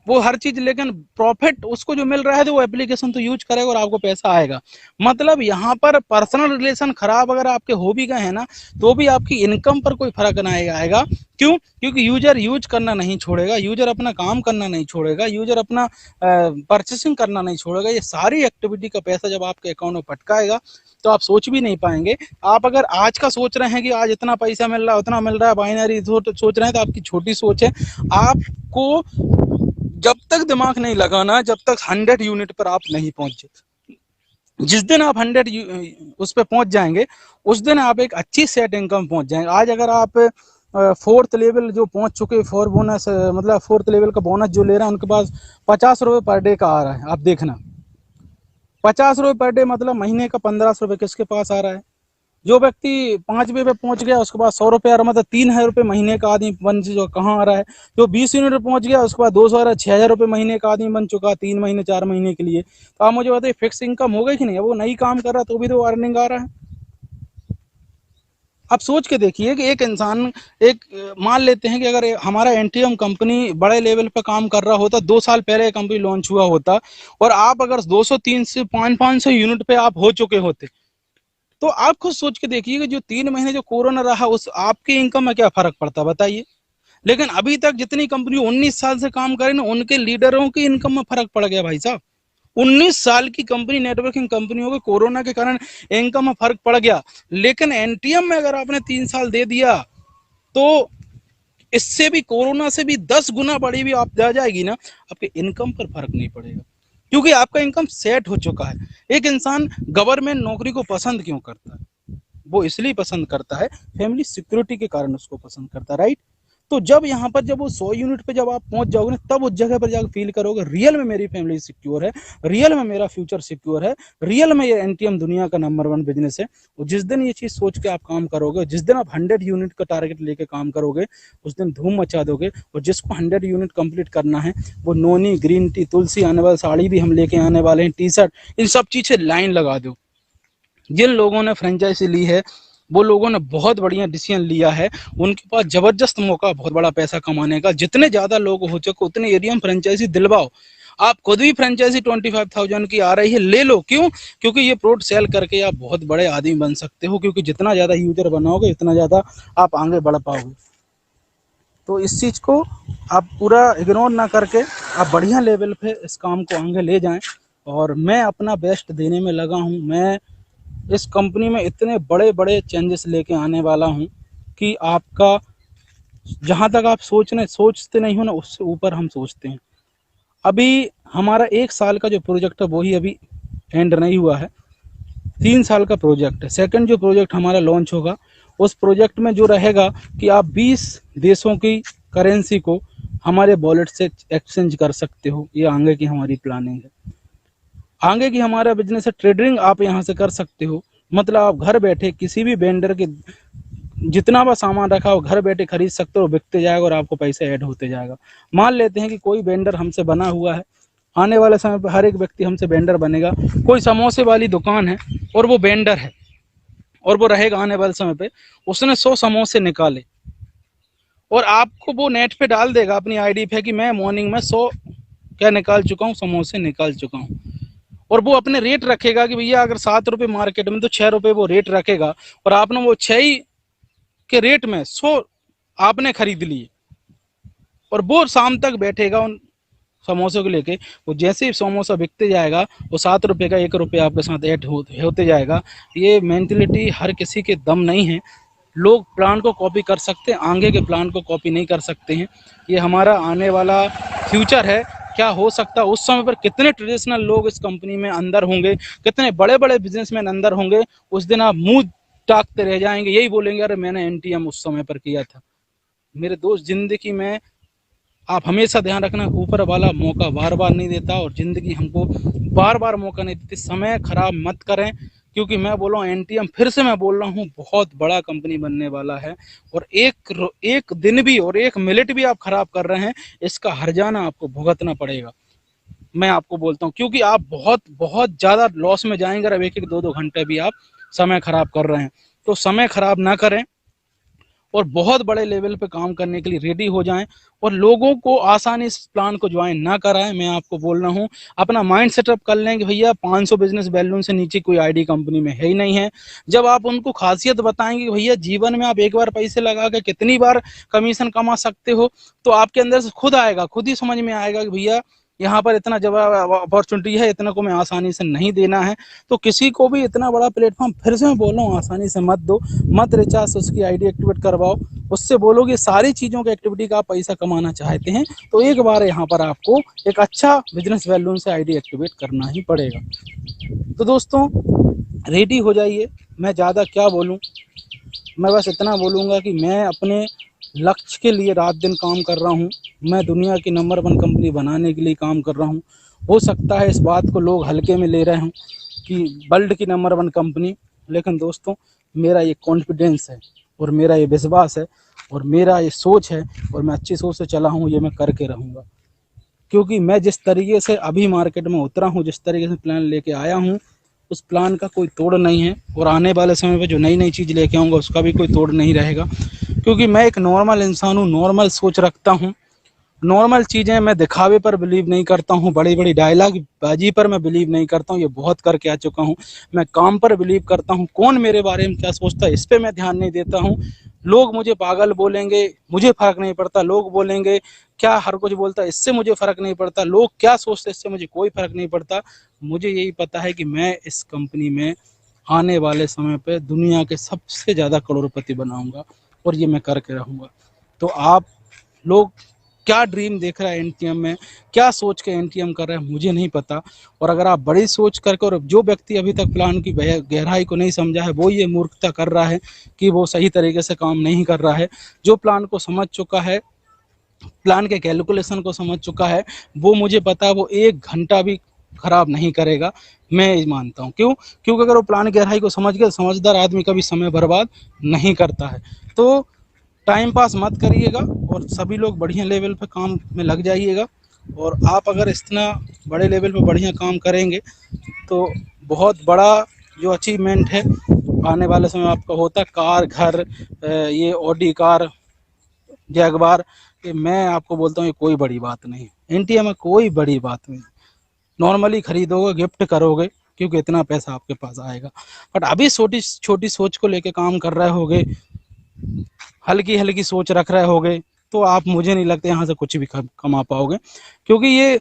वो हर चीज, लेकिन प्रॉफिट उसको जो मिल रहा है तो वो एप्लीकेशन तो यूज करेगा और आपको पैसा आएगा। मतलब यहाँ पर पर्सनल रिलेशन खराब अगर आपके हो भी गए हैं ना तो भी आपकी इनकम पर कोई फर्क नहीं आएगा। क्यों? क्योंकि यूजर यूज करना नहीं छोड़ेगा, यूजर अपना काम करना नहीं छोड़ेगा, यूजर अपना परचेसिंग करना नहीं छोड़ेगा। ये सारी एक्टिविटी का पैसा जब आपके अकाउंट में पटकाएगा तो आप सोच भी नहीं पाएंगे। आप अगर आज का सोच रहे हैं कि आज इतना पैसा मिल रहा है उतना मिल रहा है, बाइनरी सोच रहे हैं, तो आपकी छोटी सोच है। आपको जब तक दिमाग नहीं लगाना, जब तक 100 यूनिट पर आप नहीं पहुंचे, जिस दिन आप 100 उस पर पहुंच जाएंगे उस दिन आप एक अच्छी सेट इनकम पहुंच जाएंगे। आज अगर आप 4th लेवल जो पहुंच चुके, मतलब 4th लेवल का बोनस जो ले रहे हैं उनके पास 50 रुपये पर डे का आ रहा है। आप देखना 50 रुपये पर डे मतलब महीने का 1500 रुपये किसके पास आ रहा है। जो व्यक्ति 5वें पे पहुंच गया उसके बाद 100 रुपये मतलब 3,000 रुपये महीने का आदमी बन जो कहाँ आ रहा है। जो 20 यूनिट पे पहुंच गया उसके बाद 200 6,000 रुपये महीने का आदमी बन चुका 3 महीने 4 महीने के लिए। तो आप मुझे बताइए फिक्स इनकम हो गई कि नहीं? वो नहीं काम कर रहा तो भी तो अर्निंग आ रहा है। आप सोच के देखिए कि एक इंसान, एक मान लेते हैं कि अगर हमारा एनटीएम कंपनी बड़े लेवल पर काम कर रहा होता, 2 साल पहले कंपनी लॉन्च हुआ होता और आप अगर 200 300 500 यूनिट पे आप हो चुके होते तो आप खुद सोच के देखिए कि जो 3 महीने जो कोरोना रहा उस आपके इनकम में क्या फर्क पड़ता बताइए। लेकिन अभी तक जितनी कंपनी 19 साल से काम करे ना उनके लीडरों की इनकम में फर्क पड़ गया भाई साहब। 19 साल की कंपनी, नेटवर्किंग कंपनियों को कोरोना के कारण इनकम में फर्क पड़ गया। लेकिन एनटीएम में अगर आपने 3 साल दे दिया तो इससे भी, कोरोना से भी 10 गुना बड़ी भी आप जा जाएगी ना, आपके इनकम पर फर्क नहीं पड़ेगा, क्योंकि आपका इनकम सेट हो चुका है। एक इंसान गवर्नमेंट नौकरी को पसंद क्यों करता है? वो इसलिए पसंद करता है, फैमिली सिक्योरिटी के कारण उसको पसंद करता है, राइट। तो जब यहाँ पर जब वो 100 यूनिट पे जब आप पहुंच जाओगे ना, तब उस जगह पर जाकर फील करोगे रियल में मेरी फैमिली सिक्योर है, रियल में मेरा फ्यूचर सिक्योर है, रियल में ये एनटीएम दुनिया का नंबर 1 बिजनेस है। और जिस दिन ये चीज सोच के आप काम करोगे, जिस दिन आप 100 यूनिट का टारगेट लेके काम करोगे, उस दिन धूम मचा दोगे। और जिसको 100 यूनिट कंप्लीट करना है वो नोनी, ग्रीन टी, तुलसी आने वाला साड़ी भी हम लेके आने वाले हैं, टी शर्ट, इन सब चीज से लाइन लगा दो। जिन लोगों ने फ्रेंचाइजी ली है वो लोगों ने बहुत बढ़िया डिसीजन लिया है, उनके पास जबरदस्त मौका, बहुत बड़ा पैसा कमाने का। जितने ज्यादा लोग हो चुके उतने एरिया में फ्रेंचाइजी दिलवाओ। आप खुद भी फ्रेंचाइजी 25,000 की आ रही है, ले लो। क्यों? क्योंकि ये प्रोडक्ट सेल करके आप बहुत बड़े आदमी बन सकते हो, क्योंकि जितना ज्यादा यूजर बनाओगे उतना ज्यादा आप आगे बढ़ पाओगे। तो इस चीज को आप पूरा इग्नोर ना करके आप बढ़िया लेवल पे इस काम को आगे ले जाएं। और मैं अपना बेस्ट देने में लगा हूं। मैं इस कंपनी में इतने बड़े बड़े चेंजेस लेके आने वाला हूं कि आपका, जहां तक आप सोचते नहीं हो ना, उससे ऊपर हम सोचते हैं। अभी हमारा 1 साल का जो प्रोजेक्ट है वही अभी एंड नहीं हुआ है, 3 साल का प्रोजेक्ट है। सेकंड जो प्रोजेक्ट हमारा लॉन्च होगा, उस प्रोजेक्ट में जो रहेगा कि आप 20 देशों की करेंसी को हमारे वॉलेट से एक्सचेंज कर सकते हो। ये आगे की हमारी प्लानिंग है। आगे की हमारा बिजनेस है, ट्रेडिंग आप यहाँ से कर सकते हो। मतलब आप घर बैठे किसी भी वेंडर के जितना भी सामान रखा हो घर बैठे खरीद सकते हो, बिकते जाएगा और आपको पैसे ऐड होते जाएगा। मान लेते हैं कि कोई वेंडर हमसे बना हुआ है, आने वाले समय पर हर एक व्यक्ति हमसे वेंडर बनेगा। कोई समोसे वाली दुकान है और वो वेंडर है और वो रहेगा आने वाले समय पे, उसने 100 समोसे निकाले और आपको वो नेट पे डाल देगा अपनी आईडी पे कि मैं मॉर्निंग में 100 क्या निकाल चुका हूँ, समोसे निकाल चुका हूँ। और वो अपने रेट रखेगा कि भैया अगर 7 रुपए मार्केट में तो 6 रुपए वो रेट रखेगा, और आपने वो 6 ही के रेट में 100 आपने खरीद लिए। और वो शाम तक बैठेगा उन समोसों को लेके। वो जैसे ही समोसा बिकते जाएगा वो 7 रुपए का 1 रुपये आपके साथ ऐड होते जाएगा। ये मेंटलिटी हर किसी के दम नहीं है। लोग प्लान को कॉपी कर सकते हैं, आगे के प्लान को कॉपी नहीं कर सकते हैं। ये हमारा आने वाला फ्यूचर है। क्या हो सकता है उस समय पर, कितने ट्रेडिशनल लोग इस कंपनी में अंदर होंगे, कितने बड़े बड़े बिजनेसमैन अंदर होंगे, उस दिन आप मुंह ताकते रह जाएंगे, यही बोलेंगे अरे मैंने एनटीएम उस समय पर किया था। मेरे दोस्त, जिंदगी में आप हमेशा ध्यान रखना, ऊपर वाला मौका बार बार नहीं देता और जिंदगी हमको बार बार मौका नहीं देती। समय खराब मत करें, क्योंकि मैं बोल रहा हूँ एनटीएम, फिर से मैं बोल रहा हूँ, बहुत बड़ा कंपनी बनने वाला है। और एक दिन भी और 1 मिनट भी आप खराब कर रहे हैं, इसका हर्जाना आपको भुगतना पड़ेगा। मैं आपको बोलता हूँ, क्योंकि आप बहुत बहुत ज्यादा लॉस में जाएंगे अगर 1-1, 2-2 घंटे भी आप समय खराब कर रहे हैं। तो समय खराब ना करें और बहुत बड़े लेवल पे काम करने के लिए रेडी हो जाएं। और लोगों को आसानी इस प्लान को ज्वाइन ना कराएं। मैं आपको बोल रहा हूं, अपना माइंड सेटअप कर लें कि भैया 500 बिजनेस बैलून से नीचे कोई आईडी कंपनी में है ही नहीं है। जब आप उनको खासियत बताएंगे कि भैया जीवन में आप एक बार पैसे लगा के कितनी बार कमीशन कमा सकते हो, तो आपके अंदर से खुद आएगा, खुद ही समझ में आएगा कि भैया यहाँ पर इतना जब अपॉर्चुनिटी है, इतना को मैं आसानी से नहीं देना है। तो किसी को भी इतना बड़ा प्लेटफॉर्म, फिर से मैं बोल रहा हूँ, आसानी से मत दो, मत रिचार्ज उसकी आईडी एक्टिवेट करवाओ। उससे बोलोगे सारी चीज़ों के एक्टिविटी का आप पैसा कमाना चाहते हैं तो एक बार यहाँ पर आपको एक अच्छा बिजनेस बैलून से आईडी एक्टिवेट करना ही पड़ेगा। तो दोस्तों रेडी हो जाइए। मैं ज़्यादा क्या बोलूँ, मैं बस इतना बोलूँगा कि मैं अपने लक्ष्य के लिए रात दिन काम कर रहा हूँ। मैं दुनिया की नंबर 1 कंपनी बनाने के लिए काम कर रहा हूँ। हो सकता है इस बात को लोग हल्के में ले रहे हों कि वर्ल्ड की नंबर 1 कंपनी, लेकिन दोस्तों मेरा ये कॉन्फिडेंस है और मेरा ये विश्वास है और मेरा ये सोच है और मैं अच्छी सोच से चला हूँ, ये मैं करके रहूँगा। क्योंकि मैं जिस तरीके से अभी मार्केट में उतरा हूँ, जिस तरीके से प्लान लेके आया हूँ, उस प्लान का कोई तोड़ नहीं है। और आने वाले समय पे जो नई नई चीज़ लेके आऊँगा उसका भी कोई तोड़ नहीं रहेगा। क्योंकि मैं एक नॉर्मल इंसान हूँ, नॉर्मल सोच रखता हूँ नॉर्मल चीज़ें, मैं दिखावे पर बिलीव नहीं करता हूँ, बड़ी बड़ी डायलॉग बाजी पर मैं बिलीव नहीं करता हूँ, ये बहुत करके आ चुका हूँ। मैं काम पर बिलीव करता हूँ। कौन मेरे बारे में क्या सोचता है इस पर मैं ध्यान नहीं देता हूँ। लोग मुझे पागल बोलेंगे, मुझे फर्क नहीं पड़ता। लोग बोलेंगे क्या हर कुछ बोलता है, इससे मुझे फर्क नहीं पड़ता। लोग क्या सोचते हैं इससे मुझे कोई फर्क नहीं पड़ता। मुझे यही पता है कि मैं इस कंपनी में आने वाले समय पे दुनिया के सबसे ज़्यादा करोड़पति बनाऊंगा, और ये मैं करके रहूँगा। तो आप लोग क्या ड्रीम देख रहा है एनटीएम में, क्या सोच के एनटीएम कर रहे हैं, मुझे नहीं पता। और अगर आप बड़ी सोच करके, और जो व्यक्ति अभी तक प्लान की गहराई को नहीं समझा है, वो ये मूर्खता कर रहा है कि वो सही तरीके से काम नहीं कर रहा है। जो प्लान को समझ चुका है, प्लान के कैलकुलेशन को समझ चुका है, वो मुझे पता है वो 1 घंटा भी खराब नहीं करेगा। मैं ये मानता हूँ। क्यों? क्योंकि अगर वो प्लान की गहराई को समझ गया, समझदार आदमी कभी समय बर्बाद नहीं करता है। तो टाइम पास मत करिएगा, और सभी लोग बढ़िया लेवल पे काम में लग जाइएगा। और आप अगर इतना बड़े लेवल पे बढ़िया काम करेंगे तो बहुत बड़ा जो अचीवमेंट है आने वाले समय आपका होता है। कार, घर, ये ऑडी कार, जैगवार, ये मैं आपको बोलता हूँ ये कोई बड़ी बात नहीं। एनटीएम में कोई बड़ी बात नहीं, नॉर्मली खरीदोगे, गिफ्ट करोगे, क्योंकि इतना पैसा आपके पास आएगा। बट अभी छोटी छोटी सोच को लेके काम कर रहे होगे, हल्की हल्की सोच रख रहे होगे, तो आप, मुझे नहीं लगता यहाँ से कुछ भी कमा पाओगे। क्योंकि ये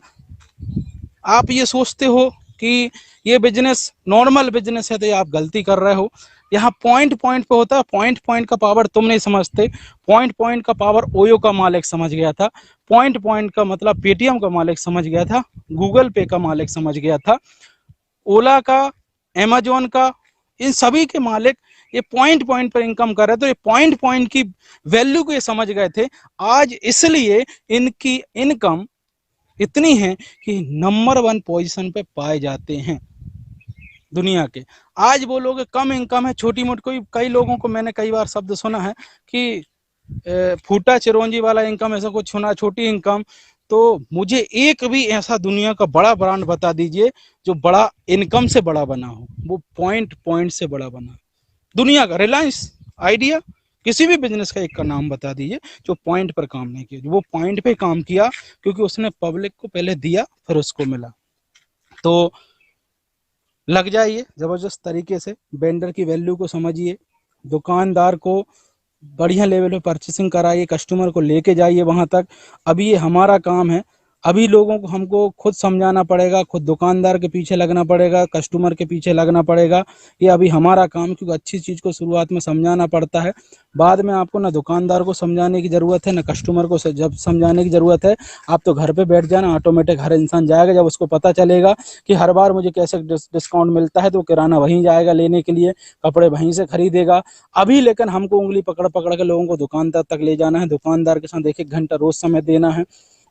आप ये सोचते हो कि ये बिजनेस नॉर्मल बिजनेस है, तो ये आप गलती कर रहे हो। यहाँ पॉइंट पॉइंट पे होता है, पॉइंट पॉइंट का पावर तुम नहीं समझते। पॉइंट पॉइंट का पावर ओयो का मालिक समझ गया था। पॉइंट पॉइंट का मतलब पेटीएम का मालिक समझ गया था, गूगल पे का मालिक समझ गया था, ओला का, अमेजोन का, इन सभी के मालिक ये पॉइंट पॉइंट पर इनकम कर रहे थे। तो ये पॉइंट पॉइंट की वैल्यू को ये समझ गए थे। आज इसलिए इनकी इनकम इतनी है कि नंबर 1 पोजीशन पे पाए जाते हैं दुनिया के। आज वो लोग कम इनकम है, छोटी मोटी, कोई कई लोगों को मैंने कई बार शब्द सुना है कि फूटा चिरौंजी वाला इनकम, ऐसा कुछ सुना, छोटी इनकम। तो मुझे एक भी ऐसा दुनिया का बड़ा ब्रांड बता दीजिए जो बड़ा इनकम से बड़ा बना हो, वो पॉइंट पॉइंट से बड़ा बना दुनिया का। रिलायंस, आइडिया, किसी भी बिजनेस का एक का नाम बता दीजिए जो पॉइंट पर काम नहीं किया। वो पॉइंट पे काम किया क्योंकि उसने पब्लिक को पहले दिया, फिर उसको मिला। तो लग जाइए जबरदस्त तरीके से, वेंडर की वैल्यू को समझिए, दुकानदार को बढ़िया लेवल पे परचेसिंग कराइए, कस्टमर को लेके जाइए वहां तक। अभी ये हमारा काम है। अभी लोगों को हमको खुद समझाना पड़ेगा, खुद दुकानदार के पीछे लगना पड़ेगा, कस्टमर के पीछे लगना पड़ेगा। ये अभी हमारा काम, क्योंकि अच्छी चीज़ को शुरुआत में समझाना पड़ता है। बाद में आपको ना दुकानदार को समझाने की ज़रूरत है, ना कस्टमर को जब समझाने की ज़रूरत है। आप तो घर पे बैठ जाना, ऑटोमेटिक हर इंसान जाएगा। जब उसको पता चलेगा कि हर बार मुझे कैसे डिस्काउंट मिलता है, तो किराना वहीं जाएगा लेने के लिए, कपड़े वहीं से खरीदेगा। अभी लेकिन हमको उंगली पकड़ पकड़ के लोगों को दुकानदार तक ले जाना है, दुकानदार के साथ 1-1 घंटा रोज समय देना है,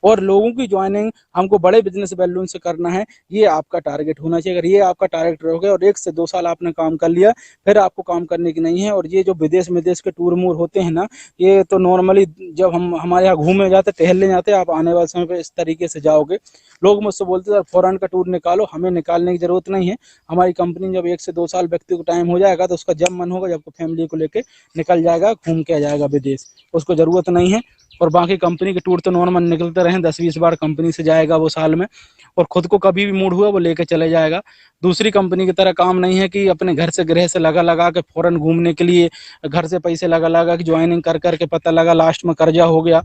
और लोगों की ज्वाइनिंग हमको बड़े बिजनेस वैल्यू से करना है। ये आपका टारगेट होना चाहिए। अगर ये आपका टारगेट हो गया और 1 से 2 साल आपने काम कर लिया, फिर आपको काम करने की नहीं है। और ये जो विदेश विदेश के टूर मूर होते हैं ना, ये तो नॉर्मली जब हम हमारे यहाँ घूमने जाते, टहलने जाते, आप आने वाले समय पे इस तरीके से जाओगे। लोग मुझसे बोलते हैं फॉरेन का टूर निकालो, हमें निकालने की जरूरत नहीं है। हमारी कंपनी जब 1 से 2 साल व्यक्ति को टाइम हो जाएगा, तो उसका जब मन होगा, जब फैमिली को लेके निकल जाएगा, घूम के आ जाएगा विदेश, उसको जरूरत नहीं है। और बाकी कंपनी के टूर तो नॉर्मल निकलते रहे, 10-20 बार कंपनी से जाएगा वो साल में, और खुद को कभी भी मूड हुआ वो लेके चले जाएगा। दूसरी कंपनी की तरह काम नहीं है कि अपने घर से गृह से लगा लगा के फॉरेन घूमने के लिए घर से पैसे लगा लगा के ज्वाइनिंग कर करके पता लगा लास्ट में कर्जा हो गया।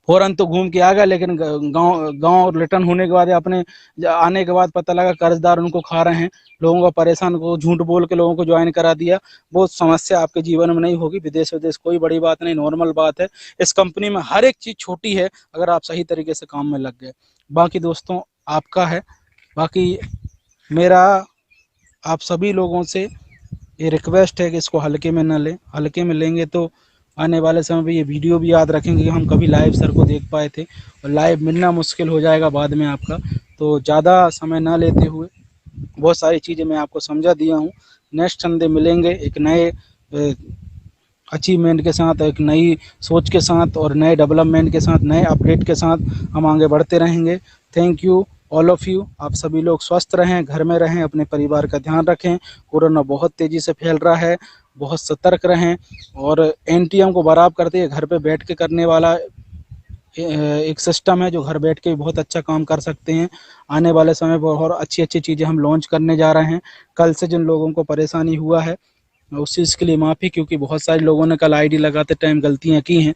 फौरन तो घूम के आ गया, लेकिन गांव गांव रिटर्न होने के बाद या अपने आने के बाद पता लगा कर्जदार उनको खा रहे हैं, लोगों को परेशान को झूठ बोल के लोगों को ज्वाइन करा दिया। वो समस्या आपके जीवन में नहीं होगी। विदेश विदेश कोई बड़ी बात नहीं, नॉर्मल बात है। इस कंपनी में हर एक चीज़ छोटी है अगर आप सही तरीके से काम में लग गए। बाकी दोस्तों आपका है। बाकी मेरा आप सभी लोगों से ये रिक्वेस्ट है कि इसको हल्के में न लें। हल्के में लेंगे तो आने वाले समय में ये वीडियो भी याद रखेंगे कि हम कभी लाइव सर को देख पाए थे, और लाइव मिलना मुश्किल हो जाएगा बाद में आपका। तो ज़्यादा समय ना लेते हुए बहुत सारी चीज़ें मैं आपको समझा दिया हूँ। नेक्स्ट संडे मिलेंगे एक नए अचीवमेंट के साथ, एक नई सोच के साथ, और नए डेवलपमेंट के साथ, नए अपडेट के साथ हम आगे बढ़ते रहेंगे। Thank you all of you. आप सभी लोग स्वस्थ रहें, घर में रहें, अपने परिवार का ध्यान रखें। कोरोना बहुत तेज़ी से फैल रहा है, बहुत सतर्क रहें। और एनटीएम को बराबर करते हैं घर पे बैठ के करने वाला एक सिस्टम है जो घर बैठ के बहुत अच्छा काम कर सकते हैं। आने वाले समय पर और अच्छी-अच्छी चीज़ें हम लॉन्च करने जा रहे हैं। कल से जिन लोगों को परेशानी हुआ है उस चीज़ के लिए माफ़ी, क्योंकि बहुत सारे लोगों ने कल आईडी लगाते टाइम गलतियाँ की हैं।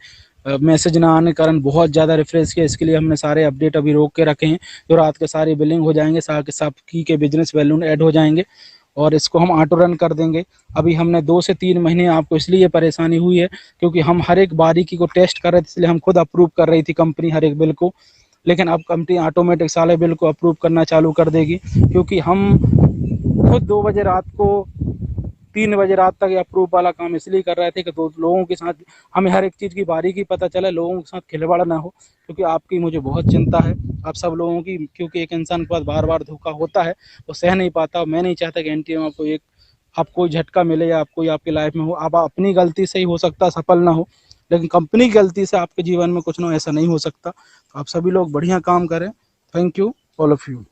मैसेज ना आने के कारण बहुत ज़्यादा रिफ्रेश किया, इसके लिए हमने सारे अपडेट अभी रोक के रखे हैं। जो रात के सारी बिलिंग हो जाएँगे, सबकी के बिज़नेस वैल्यू ऐड हो जाएँगे और इसको हम ऑटो रन कर देंगे। अभी हमने 2 से 3 महीने आपको इसलिए परेशानी हुई है क्योंकि हम हर एक बारीकी को टेस्ट कर रहे थे, इसलिए हम खुद अप्रूव कर रही थी कंपनी हर एक बिल को। लेकिन अब कंपनी ऑटोमेटिक सारे बिल को अप्रूव करना चालू कर देगी, क्योंकि हम खुद 2 बजे रात को 3 बजे रात तक ये अप्रूव वाला काम इसलिए कर रहे थे कि लोगों के साथ हमें हर एक चीज़ की बारीकी पता चले, लोगों के साथ खिलवाड़ ना हो, क्योंकि आपकी मुझे बहुत चिंता है आप सब लोगों की, क्योंकि एक इंसान के पास बार-बार धोखा होता है, वो सह नहीं पाता। मैं नहीं चाहता कि एनटीएम आपको झटका मिले या कोई आपकी लाइफ में हो। आप अपनी गलती से ही हो सकता है सफल ना हो, लेकिन कंपनी की गलती से आपके जीवन में कुछ ना ऐसा नहीं हो सकता। तो आप सभी लोग बढ़िया काम करें। Thank you all of you.